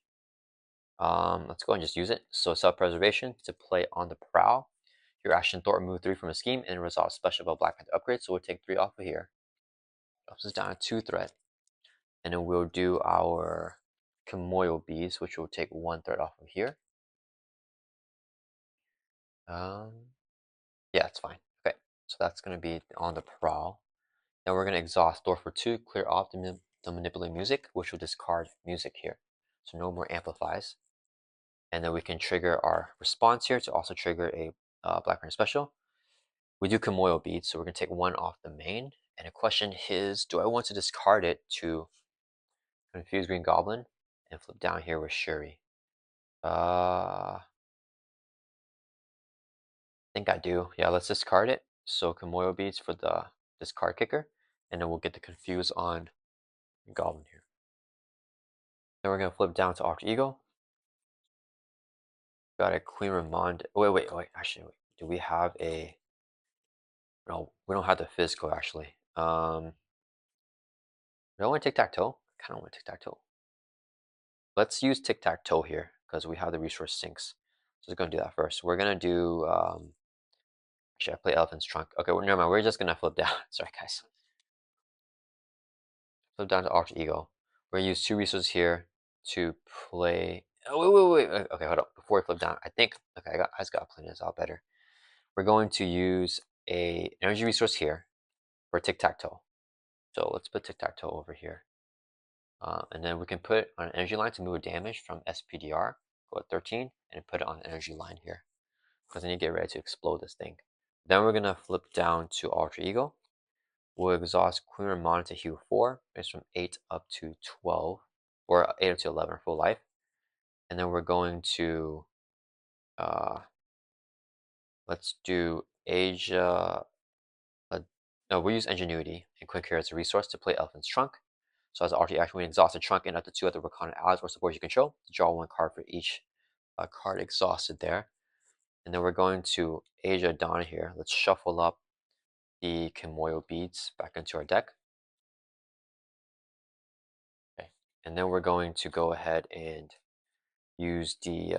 Let's go and just use it. So self-preservation to play on the prowl. Your action thought remove 3 from a scheme and resolve special about Black Panther upgrade. So we'll take 3 off of here. Drops us down to 2 threat. And then we'll do our Kamoyo bees, which will take 1 threat off of here. Yeah, it's fine. Okay, so that's gonna be on the prowl. Now we're gonna exhaust door for 2, clear off the manipulate music, which will discard music here. So no more amplifies. And then we can trigger our response here to also trigger a Black Panther special. We do Kamoyo beads, so we're gonna take 1 off the main. And the question is, do I want to discard it to confuse Green Goblin and flip down here with Shuri? I think I do. Yeah, let's discard it. So Kamoyo beads for the discard kicker, and then we'll get the confuse on Goblin here. Then we're gonna flip down to Alter Ego. Got a Queen Ramonda. Wait. Actually, wait. Do we have a? No, we don't have the physical actually. Do I want tic-tac-toe? I kind of want tic-tac-toe. Let's use tic-tac-toe here because we have the resource sinks. So we're gonna do that first. We're gonna do. Actually, I play Elephant's Trunk. Okay, well, never mind. We're just gonna flip down. Sorry, guys. Flip down to Alter Ego. We're gonna use 2 resources here to play. Oh, wait. Okay, hold up. Before we flip down, I think. Okay, I just gotta plan this out better. We're going to use a energy resource here for tic-tac-toe. So let's put tic-tac-toe over here. And then we can put on an energy line to move damage from SPDR, go at 13, and put it on an energy line here. Because I need to get ready to explode this thing. Then we're gonna flip down to Alter Ego. We'll exhaust Queen Ramona to heal 4, it's from 8 up to 12, or 8 up to 11 full life. And then we're going to Let's do Asia. No, we use Ingenuity and Quick here as a resource to play Elephant's Trunk. So as an RT action, we exhaust the trunk and up to 2 other Wakanda allies or supports you control. Draw 1 card for each card exhausted there. And then we're going to Asia Dawn here. Let's shuffle up the Kimoyo beads back into our deck. Okay. And then we're going to go ahead and use the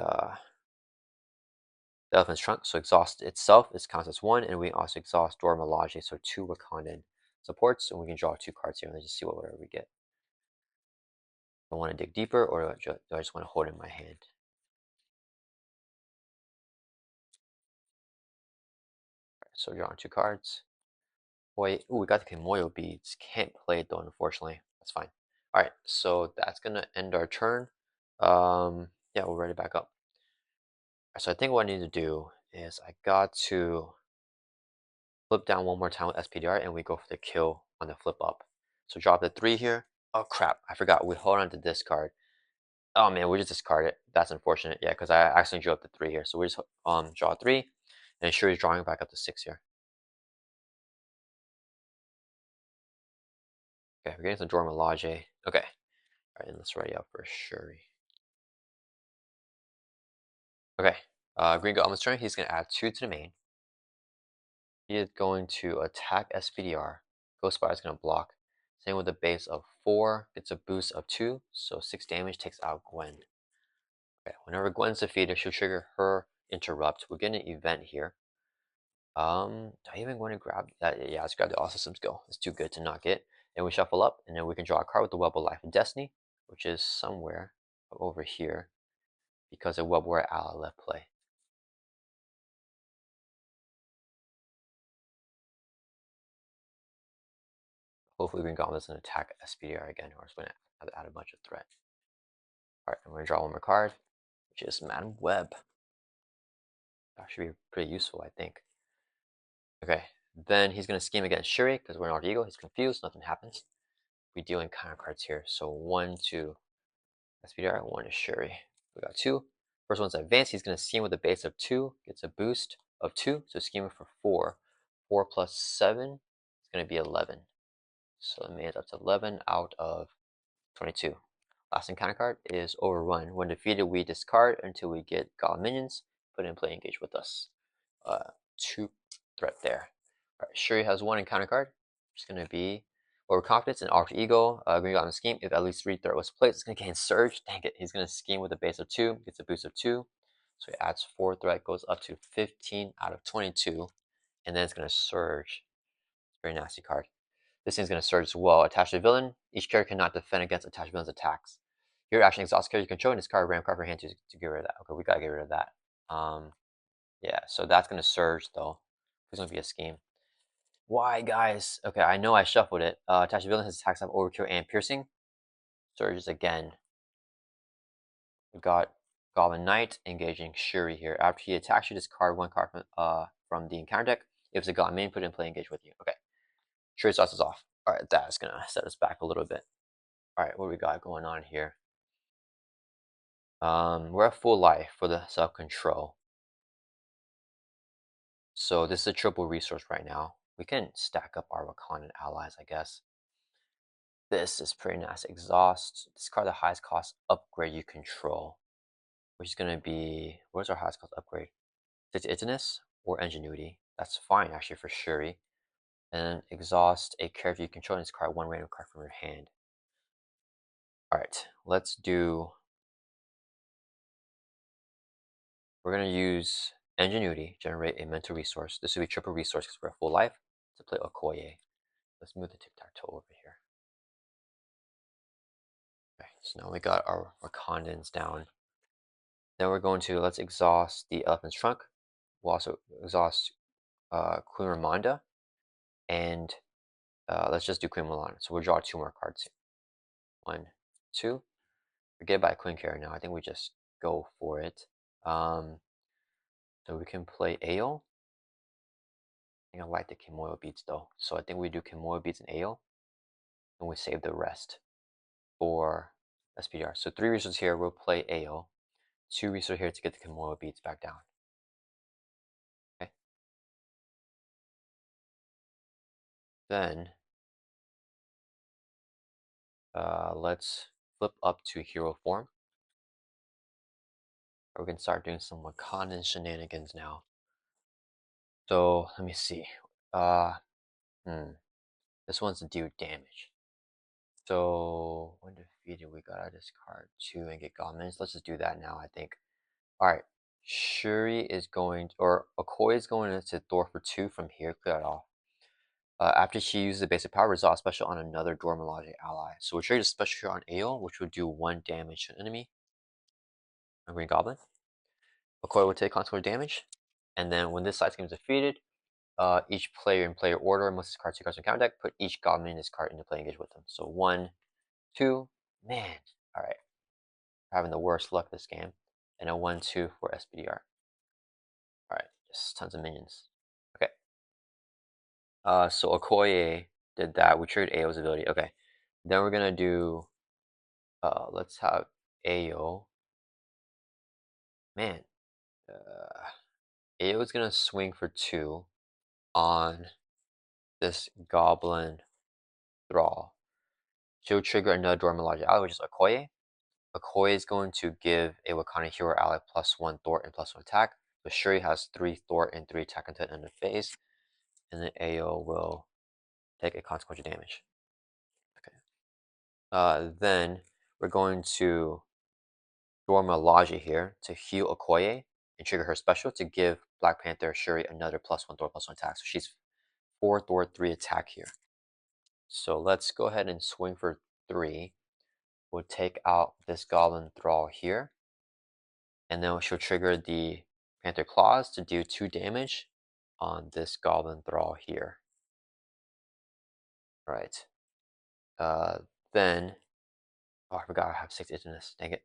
Elephant's Trunk. So exhaust itself is counts as 1, and we also exhaust Dora Milaje, so 2 Wakandan supports, and we can draw 2 cards here and just see whatever we get. I want to dig deeper, or do I just want to hold it in my hand? Right, so drawing 2 cards. Wait, ooh, we got the Kimoyo beads. Can't play it though, unfortunately. That's fine. All right, so that's gonna end our turn. Yeah, we'll ready back up. So I think what I need to do is I got to flip down one more time with SPDR, and we go for the kill on the flip up. So drop the 3 here. Oh crap, I forgot. We hold on to this card. Oh man, we just discard it. That's unfortunate. Yeah, because I accidentally drew up the 3 here. So we just draw 3, and Shuri's drawing back up to 6 here. Okay, we're getting some Dora Milaje. Okay. Alright, and let's ready up for Shuri. Okay, Green Goblin's turn. He's going to add 2 to the main. He is going to attack SPDR. Ghost Spider is going to block. Same with a base of 4. Gets a boost of 2, so 6 damage, takes out Gwen. Okay, whenever Gwen's defeated, she'll trigger her interrupt. We're getting an event here. Do I even want to grab that? Yeah, let's grab the All Systems Go. It's too good to not get. And we shuffle up, and then we can draw a card with the Web of Life and Destiny, which is somewhere over here because of Web War Ally left play. Hopefully Green Goblin doesn't attack SPDR again, or it's going to have to add a bunch of threat. Alright, I'm going to draw one more card, which is Madam Web. That should be pretty useful, I think. Okay, then he's going to scheme against Shuri, because we're in Alter Ego. He's confused, nothing happens. We deal in counter cards here. So 1 to SPDR, 1 to Shuri. We got 2. First one's advanced. He's going to scheme with a base of 2, gets a boost of 2, so scheming for 4. 4 plus 7 is going to be 11. So it made up to 11 out of 22. Last encounter card is Overrun. When defeated, we discard until we get Goblin minions. Put in play, engage with us. 2 threat there. Alright, Shuri has 1 encounter card. It's going to be Overconfidence and Alter Ego. Green Goblin scheme. If at least 3 threat was placed, it's going to gain Surge. Dang it. He's going to scheme with a base of 2. Gets a boost of 2. So he adds 4 threat. Goes up to 15 out of 22. And then it's going to Surge. It's a very nasty card. This thing's going to surge as well. Attach to villain. Each character cannot defend against attached villain's attacks. Your action exhausts character you control and discard a random card from hand to get rid of that. Okay, we gotta get rid of that. Yeah, so that's going to surge though. It's going to be a scheme. Why, guys? Okay, I know I shuffled it. Attach to villain, his attacks have overkill and piercing. Surges again. We got Goblin Knight engaging Shuri here. After he attacks you, discard 1 card from the encounter deck. If it's a Goblin main, put it in play, engage with you. Okay. Shuri starts us off. Alright, that's gonna set us back a little bit. Alright, what do we got going on here? We're at full life for the self-control. So this is a triple resource right now. We can stack up our Wakandan allies, I guess. This is pretty nice. Exhaust. Discard the highest cost upgrade you control. Which is gonna be, where's our highest cost upgrade? Fitness or Ingenuity. That's fine actually for Shuri. And exhaust a character you control and discard 1 random card from your hand. Alright, let's do, we're going to use Ingenuity, generate a mental resource. This will be triple resource because we're at full life to play Okoye. Let's move the tic-tac-toe over here. Okay, so now we got our Wakandans down. Then we're going to, let's exhaust the Elephant's Trunk. We'll also exhaust Queen Ramonda. And let's just do Queen Milan. So we'll draw 2 more cards here. 1, 2. Forget about Queen Carrier now. I think we just go for it. So we can play Ale. I think I like the Kimoyo beats though. So I think we do Kimoyo beats and Ale. And we save the rest for SPDR. So 3 resources here, we'll play Ale. 2 resources here to get the Kimoyo beats back down. Okay. Then let's flip up to hero form. We're gonna start doing some Wakandan shenanigans now. So let me see. Uh, hmm. This one's to do damage. So when defeated, we gotta discard 2 and get goblins. Let's just do that now, I think. Alright. Shuri is going, or Okoye is going into Thor for 2 from here. Clear it off. After she uses the basic power, resolve special on another Dormalogic ally. So we'll trigger a special on Aeol, which will do 1 damage to an enemy. A Green Goblin. Okoye will take consequential damage. And then when this side scheme is defeated, each player in player order must discard 2 cards from counter deck. Put each goblin in this card into play engage with them. So 1, 2. Man. Alright. Having the worst luck this game. And a 1-2 for SPDR. Alright, just tons of minions. Okay. So Okoye did that. We triggered Ao's ability. Okay. Then we're gonna do let's have Ao. Man. Ao's gonna swing for 2 on this Goblin Thrall. She'll trigger another Dormalogic ally, which is Okoye. Okoye is going to give a Wakanda hero ally +1 Thor and +1 attack. So Shuri has 3 Thor and 3 attack until the end of the phase. And then Ao will take a consequential damage. Okay. Then we're going to Dormalogi here to heal Okoye and trigger her special to give Black Panther Shuri another +1 Thor +1 attack. So she's 4 Thor 3 attack here. So let's go ahead and swing for 3. We'll take out this Goblin Thrall here. And then she'll trigger the Panther Claws to do 2 damage on this Goblin Thrall here. Right. Then, oh, I forgot I have 6 hits in this. Dang it.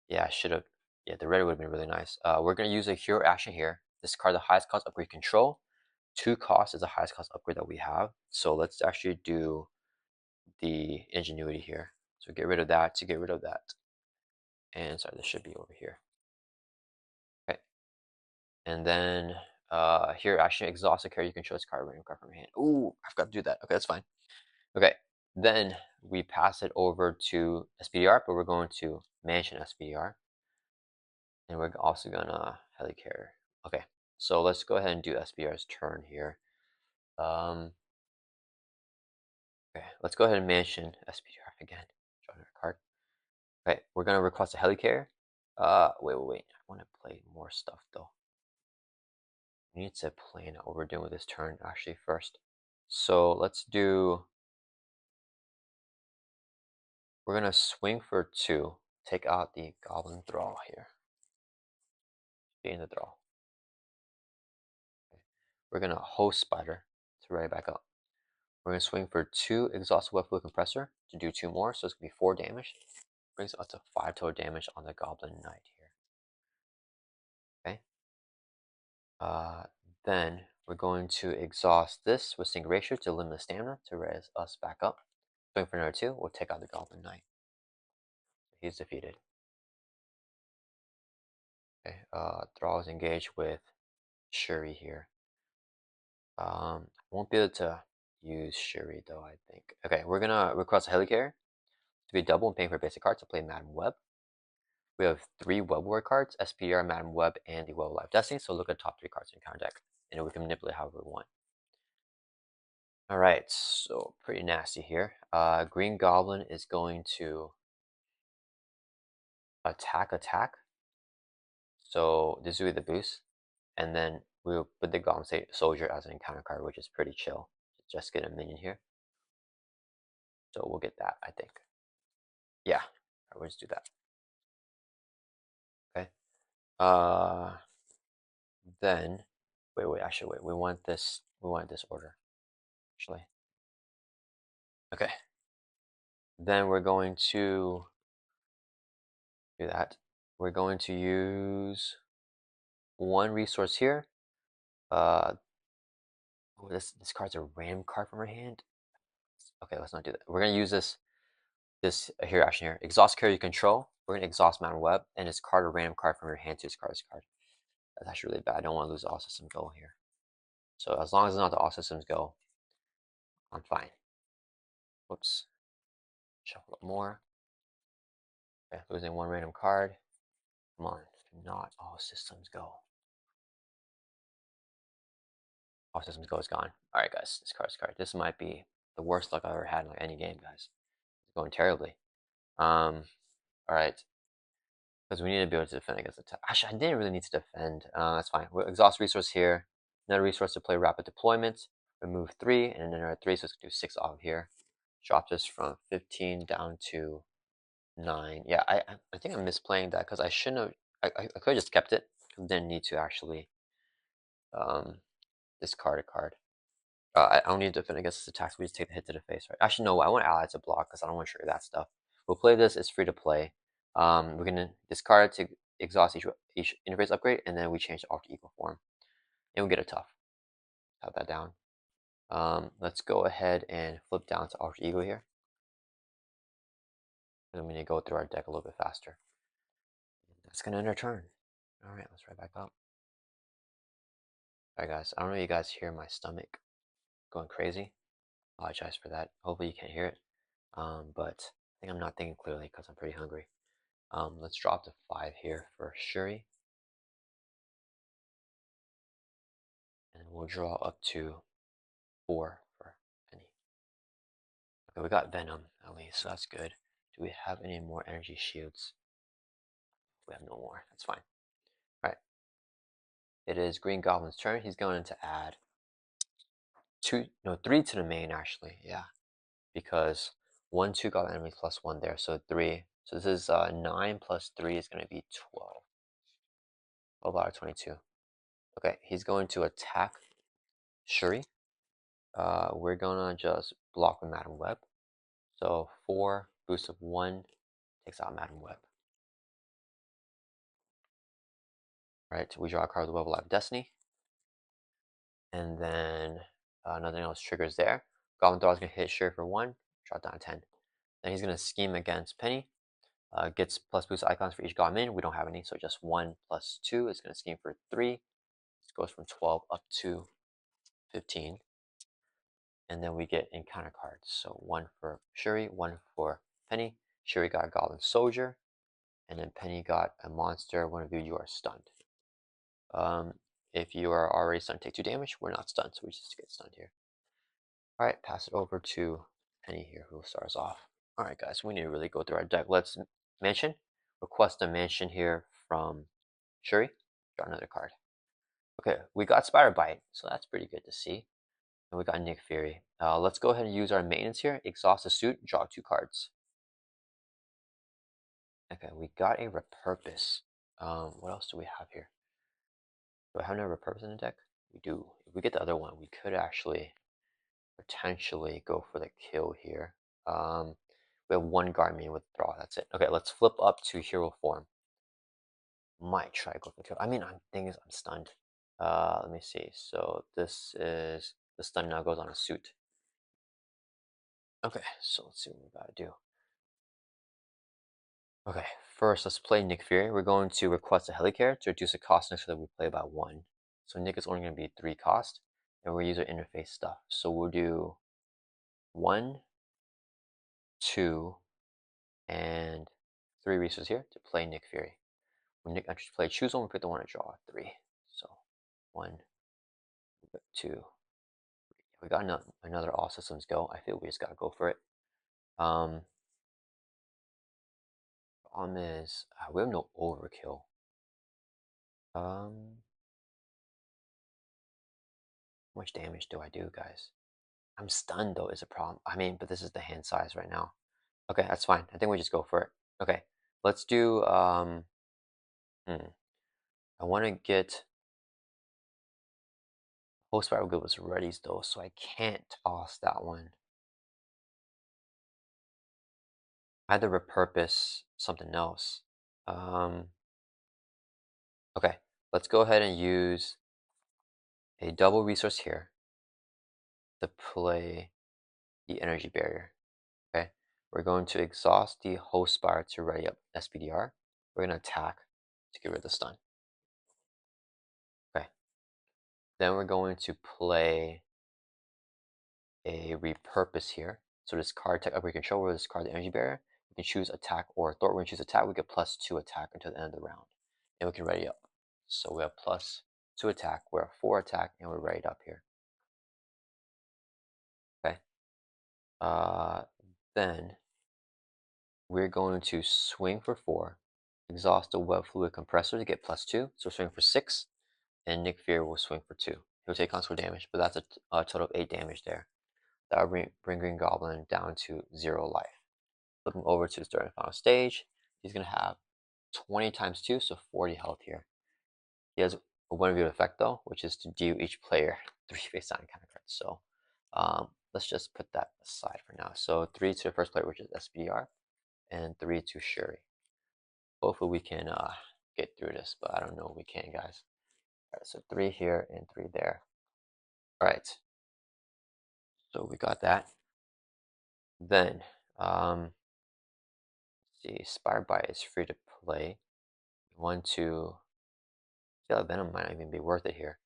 Yeah, I should have. Yeah, the red would have been really nice. We're going to use a hero action here. Discard the highest cost upgrade control. 2 cost is the highest cost upgrade that we have. So let's actually do the ingenuity here. So get rid of that to get rid of that. And sorry, this should be over here. Okay. And then here action exhaust a character you control this card random card from your hand. Ooh, I forgot to do that. Okay, that's fine. Okay. Then we pass it over to SPDR, but we're going to mansion SPDR. And we're also gonna Helicare. Okay, so let's go ahead and do SPR's turn here. Okay, let's go ahead and mention SPR again. Draw another card. Okay, we're gonna request a Helicare. Wait. I want to play more stuff though. We need to plan out what we're doing with this turn actually first. So let's do. We're gonna swing for 2. Take out the Goblin Thrall here. Be in the Thrall. Okay. We're gonna host Spider to ready back up. We're going to swing for 2 Exhaust Web Fluid Compressor to do 2 more, so it's going to be 4 damage. Brings us to 5 total damage on the Goblin Knight here. Okay. Then we're going to exhaust this with Sync Ratio to limit the stamina to raise us back up. Swing for another 2, we'll take out the Goblin Knight. He's defeated. Okay, Thrall is engaged with Shuri here. Won't be able to use Shuri though, I think. Okay, we're gonna request a Helicare to be double and paying for a basic card to play Madam Web. We have 3 Web War cards, SPR, Madam Web, and the Web of Life Destiny. So look at the top 3 cards in counter deck, and we can manipulate however we want. Alright, so pretty nasty here. Green Goblin is going to attack. So this will be the boost. And then we'll put the Goblin Soldier as an encounter card, which is pretty chill. Just get a minion here. So we'll get that, I think. Yeah, right, we'll just do that. Okay. Then actually wait. We want this order. Actually. Okay. Then we're going to do that. We're going to use 1 resource here. This card's a random card from our hand. Okay, let's not do that. We're gonna use this here action here. Exhaust carrier control. We're gonna exhaust Mountain Web and discard a random card from your hand to discard this card. That's actually really bad. I don't want to lose the all system go here. So as long as it's not the all systems go, I'm fine. Whoops. Shuffle up more. Okay, losing one random card. Come on. Not all systems go. All systems go is gone. Alright, guys. This card. This might be the worst luck I've ever had in like any game, guys. It's going terribly. Alright. Because we need to be able to defend against attack. Actually, I didn't really need to defend. That's fine. We'll exhaust resource here. Another resource to play rapid deployment. Remove 3, and then another 3, so let's do 6 off here. Drop this from 15 down to 9. Yeah, I think I'm misplaying that because I shouldn't have. I could have just kept it. Didn't need to actually um, discard a card. I don't need to defend against this attack, so we just take the hit to the face, right? Actually, no, I want allies to block because I don't want to trigger that stuff. We'll play this, it's free to play. We're gonna discard it to exhaust each interface upgrade, and then we change the alter ego form. And we get a tough. Have that down. Let's go ahead and flip down to alter ego here. And then we need to go through our deck a little bit faster. That's gonna end our turn. Alright, let's right back up. Alright guys, I don't know if you guys hear my stomach going crazy. I apologize for that. Hopefully you can't hear it. But I think I'm not thinking clearly because I'm pretty hungry. Let's drop to 5 here for Shuri. And we'll draw up to 4 for Penny. Okay, we got Venom at least, so that's good. Do we have any more energy shields? We have no more. That's fine. All right. It is Green Goblin's turn. He's going to add 3 to the main actually. Yeah, because 1, 2 Goblin enemies plus 1 there, so 3. So this is 9 plus 3 is going to be 12. 12 out of 22. Okay, he's going to attack Shuri. We're gonna just block with Madam Web. So 4 boost of 1 takes out Madam Web. Right, we draw a card with the Web of Life Destiny. And then nothing else triggers there. Goblin Thrall is gonna hit Shuri for 1, drop down 10. Then he's gonna scheme against Penny. Gets plus boost icons for each Goblin. We don't have any, so just 1 plus 2 is gonna scheme for 3. This goes from 12 up to 15. And then we get encounter cards. So 1 for Shuri, 1 for Penny. Shuri got a Goblin Soldier, and then Penny got a monster. One of you are stunned. If you are already stunned, take 2 damage. We're not stunned, so we just get stunned here. Alright, pass it over to Penny here, who starts off. Alright guys, we need to really go through our deck. Let's request a mansion here from Shuri. Draw another card. Okay, we got Spider Bite, so that's pretty good to see. And we got Nick Fury. Let's go ahead and use our maintenance here. Exhaust the suit, draw 2 cards. Okay, we got a Repurpose. What else do we have here? Do I have no Repurpose in the deck? We do. If we get the other one, we could actually potentially go for the kill here. We have 1 Guardian withdraw. That's it. Okay, let's flip up to hero form. Might try to go for the kill. I mean, I'm thinking I'm stunned. Let me see. So this is the stun now goes on a suit. Okay, so let's see what we gotta do. Okay, first let's play Nick Fury. We're going to request a Helicarrier to reduce the cost next so that we play by 1. So Nick is only going to be 3 cost, and we'll use our interface stuff. So we'll do 1, 2, and 3 resources here to play Nick Fury. When Nick enters play, choose one, we pick the one to draw 3. So 1, 2, we got another all systems go. I feel we just gotta go for it. Problem is, we have no overkill. How much damage do I do, guys? I'm stunned though is a problem. I mean, but this is the hand size right now. Okay, that's fine. I think we just go for it. Okay, let's do I want to get Host Spiral Good was ready though, so I can't toss that one. I had to repurpose something else. Okay, let's go ahead and use a double resource here to play the energy barrier. Okay, we're going to exhaust the host spire to ready up SPDR. We're going to attack to get rid of the stun. Okay, then we're going to play a repurpose here. So this card tech upgrade control will discard the energy barrier. We can choose attack or thought. We're gonna choose attack. We get +2 attack until the end of the round, and we can ready up. So we have +2 attack. We're at 4 attack, and we're ready up here. Okay. Uh, then we're going to swing for 4, exhaust the web fluid compressor to get +2. So swing for 6, and Nick Fear will swing for 2. He'll take console damage, but that's a total of 8 damage there. That will bring Green Goblin down to 0 life. Flipping over to the third and final stage, he's going to have 20 times 2, so 40 health here. He has a one-view effect though, which is to deal each player 3 face-down kind of cards. So let's just put that aside for now. So 3 to the first player, which is SPDR, and 3 to Shuri. Hopefully we can get through this, but I don't know if we can, guys. All right, so 3 here and 3 there. All right, so we got that. Then, let's see, Spire Bite is free to play. One, two, yeah, Venom might not even be worth it here.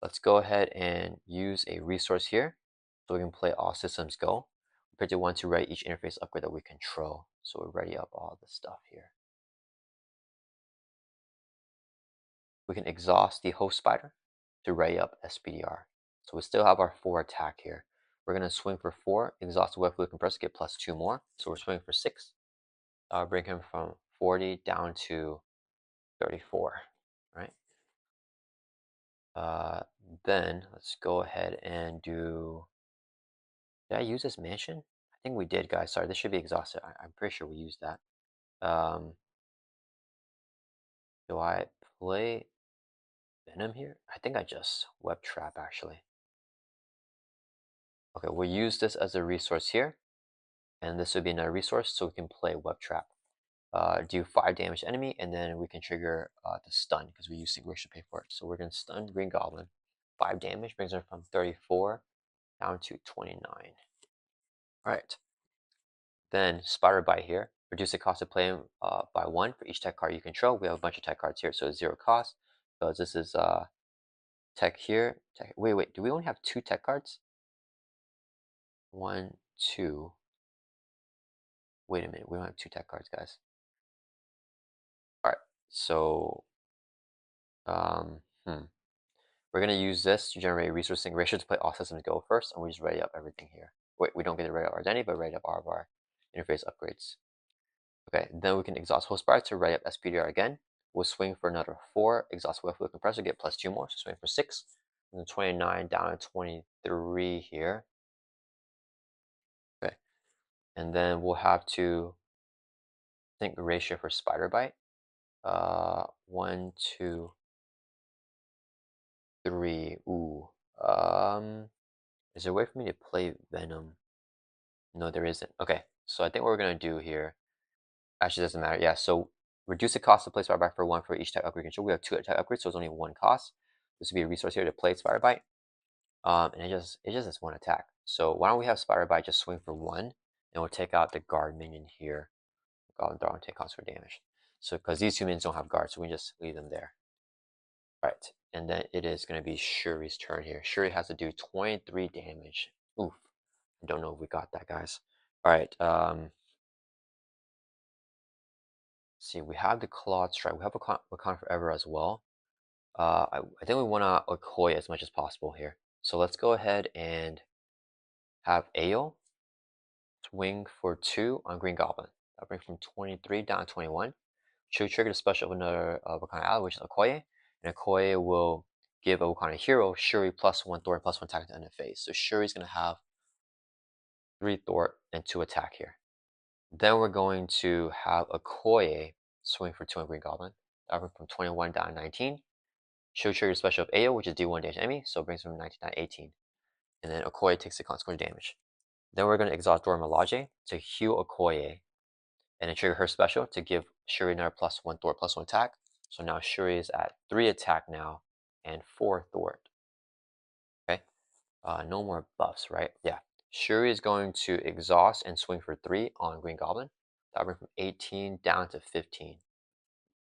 Let's go ahead and use a resource here so we can play All Systems Go. We picked a 1 to ready each interface upgrade that we control. So we're ready up all the stuff here. We can exhaust the host spider to ready up SPDR. So we still have our 4 attack here. We're going to swing for 4, exhaust the web fluid compressor, get +2 more. So we're swinging for 6. Bring him from 40 down to 34, right? Uh, then let's go ahead and do. Did I use this mansion? I think we did, guys. Sorry, this should be exhausted. I'm pretty sure we used that. Um, do I play Venom here? I think I just web trap actually. Okay, we'll use this as a resource here, and this would be another resource, so we can play web trap. Do 5 damage to enemy, and then we can trigger the stun because we use Singular to pay for it. So we're gonna stun Green Goblin. 5 damage brings her from 34 down to 29. All right. Then Spider Bite here. Reduce the cost of playing by 1 for each tech card you control. We have a bunch of tech cards here, so it's 0 cost. Because this is tech here. Tech. Wait. Do we only have 2 tech cards? 1, 2. Wait a minute. We don't have 2 tech cards, guys. All right. So, um, we're gonna use this to generate a resource sync ratio to play all systems go first, and we just ready up everything here. Wait, we don't get to ready up our identity, but ready up all of our interface upgrades. Okay, then we can exhaust host bar to ready up SPDR again. We'll swing for another 4, exhaust web fluid compressor, get +2 more, so swing for 6. And then 29 down to 23 here. Okay, and then we'll have to think ratio for Spider Bite. 1, 2, 3. Ooh. Is there a way for me to play Venom? No, there isn't. Okay, so I think what we're gonna do here actually doesn't matter. Yeah, so reduce the cost to play Spider Bite for 1 for each type upgrade control. We have 2 type upgrades, so it's only 1 cost. This would be a resource here to play Spider Bite. And it just has 1 attack. So why don't we have Spider Bite just swing for 1, and we'll take out the guard minion here. Goblin throw and take constant damage. So because these 2 minions don't have guard, so we just leave them there. Right, and then it is going to be Shuri's turn here. Shuri has to do 23 damage. Oof. I don't know if we got that, guys. All right. See, we have the Clawed Strike. We have Wakanda Forever as well. I think we want to Okoye as much as possible here. So let's go ahead and have Ayo swing for 2 on Green Goblin. That'll bring from 23 down to 21. She'll trigger the special of another Wakanda ally, which is Okoye. And Okoye will give a Wakanda hero Shuri +1 Thor +1 attack at the end of phase. So Shuri's going to have 3 Thor and 2 attack here. Then we're going to have Okoye swing for 2 on Green Goblin. That'll bring from 21 down to 19. She'll trigger the special of Ayo, which is D1 damage enemy, so it brings from 19 down to 18. And then Okoye takes the consequence damage. Then we're going to exhaust Dora Milaje to heal Okoye, and then trigger her special to give Shuri another +1 Thor +1 attack. So now Shuri is at 3 attack now and 4 Thor. Okay, no more buffs, right? Yeah. Shuri is going to exhaust and swing for 3 on Green Goblin. That'll bring from 18 down to 15.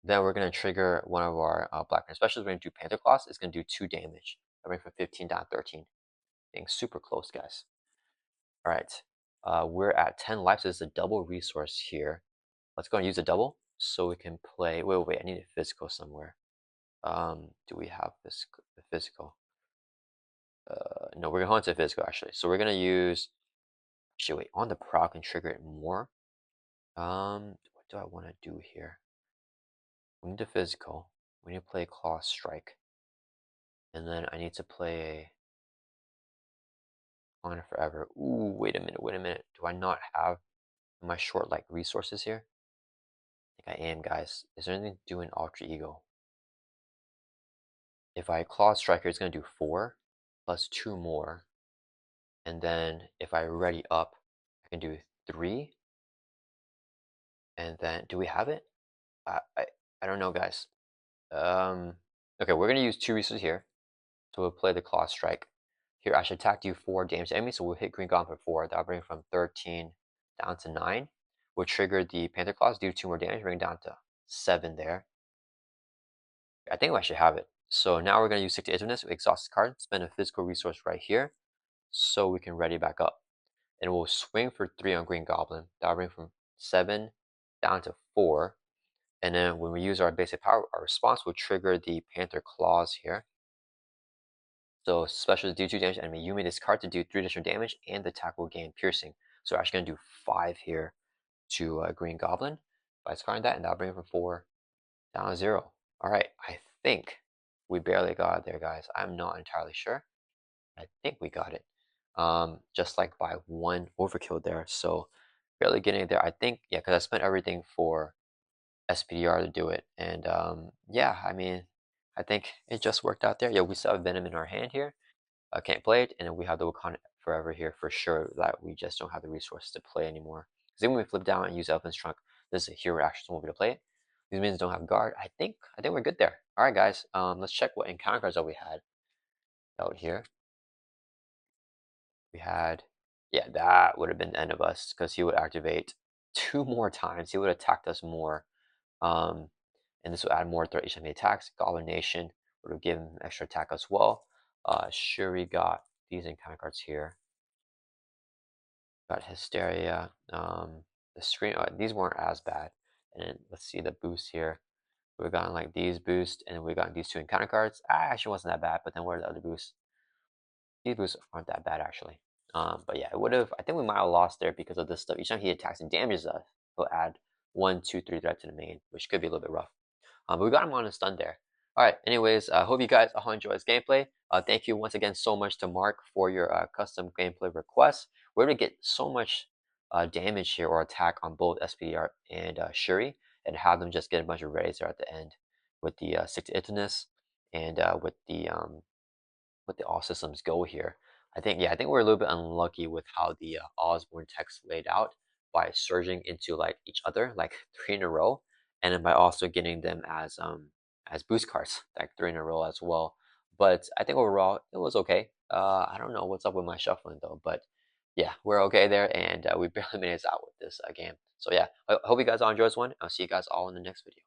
Then we're going to trigger one of our Black Panther specials. We're going to do Panther Claws. It's going to do 2 damage. That'll bring from 15 down to 13. Being super close, guys. All right. We're at 10 life, so it's a double resource here. Let's go and use a double so we can play. Wait, wait, wait. I need a physical somewhere. Do we have the physical? No, we're going to hold on to the physical actually. So we're gonna use. Actually, wait. On the proc can trigger it more. What do I want to do here? We need a physical. We need to play Claw Strike, and then I need to play On Forever. Ooh, wait a minute. Wait a minute. Do I not have my short like resources here? I think I am, guys. Is there anything to do in Alter Ego? If I Claw Striker, it's gonna do 4 plus 2 more. And then if I ready up, I can do 3. And then do we have it? I I, I don't know, guys. Um, okay, we're gonna use 2 resources here. So we'll play the Claw Strike. Here, I should attack you 4 damage to enemy, so we'll hit Green Goblin for 4. That'll bring it from 13 down to 9. We'll trigger the Panther Claws, do 2 more damage, bring it down to 7 there. I think I should have it. So now we're going to use Stick to Itiveness, exhaust the card, spend a physical resource right here, so we can ready back up. And we'll swing for 3 on Green Goblin. That'll bring from 7 down to 4. And then when we use our basic power, our response will trigger the Panther Claws here. So special do 2 damage to enemy. You may discard to do 3 additional damage, and the attack will gain piercing. So we're actually going to do 5 here to Green Goblin by discarding that, and that'll bring it from 4 down to 0. All right, I think we barely got it there, guys. I'm not entirely sure. I think we got it. Just like by 1 overkill there. So barely getting it there. I think, yeah, because I spent everything for SPDR to do it. And yeah, I mean, I think it just worked out there. Yeah, we still have Venom in our hand here. I can't play it, and then we have the Wakanda Forever here for sure that we just don't have the resources to play anymore. Because even when we flip down and use Elephant's Trunk, this is a hero action, so we'll be able to play it. These minions don't have guard. I think we're good there. All right, guys. Let's check what encounter cards that we had out here. We had, yeah, that would have been the end of us because he would activate 2 more times. He would have attacked us more. Um, and this would add more threat each time he attacks. Goblin Nation would have given him extra attack as well. Shuri got these encounter cards here. Got Hysteria. The screen. These weren't as bad. And then let's see the boost here. We've gotten like these boosts, and then we've gotten these 2 encounter cards. Actually wasn't that bad, but then what are the other boosts? These boosts aren't that bad actually. But yeah, it would have. I think we might have lost there because of this stuff. Each time he attacks and damages us, he'll add 1, 2, 3 threat to the main, which could be a little bit rough. But we got him on a stun there. All right. Anyways, I hope you guys all enjoy this gameplay. Thank you once again so much to Mark for your custom gameplay requests. We're gonna get so much damage here or attack on both SPDR and Shuri, and have them just get a bunch of raids there at the end with the Stick to Itiveness and with the all systems go here. I think we're a little bit unlucky with how the Osborne text laid out by surging into like each other like 3 in a row, and then by also getting them as boost cards like 3 in a row as well. But I think overall it was okay. I don't know what's up with my shuffling though, but yeah, we're okay there, and we barely made it out with this game. So yeah, I hope you guys all enjoy this one. I'll see you guys all in the next video.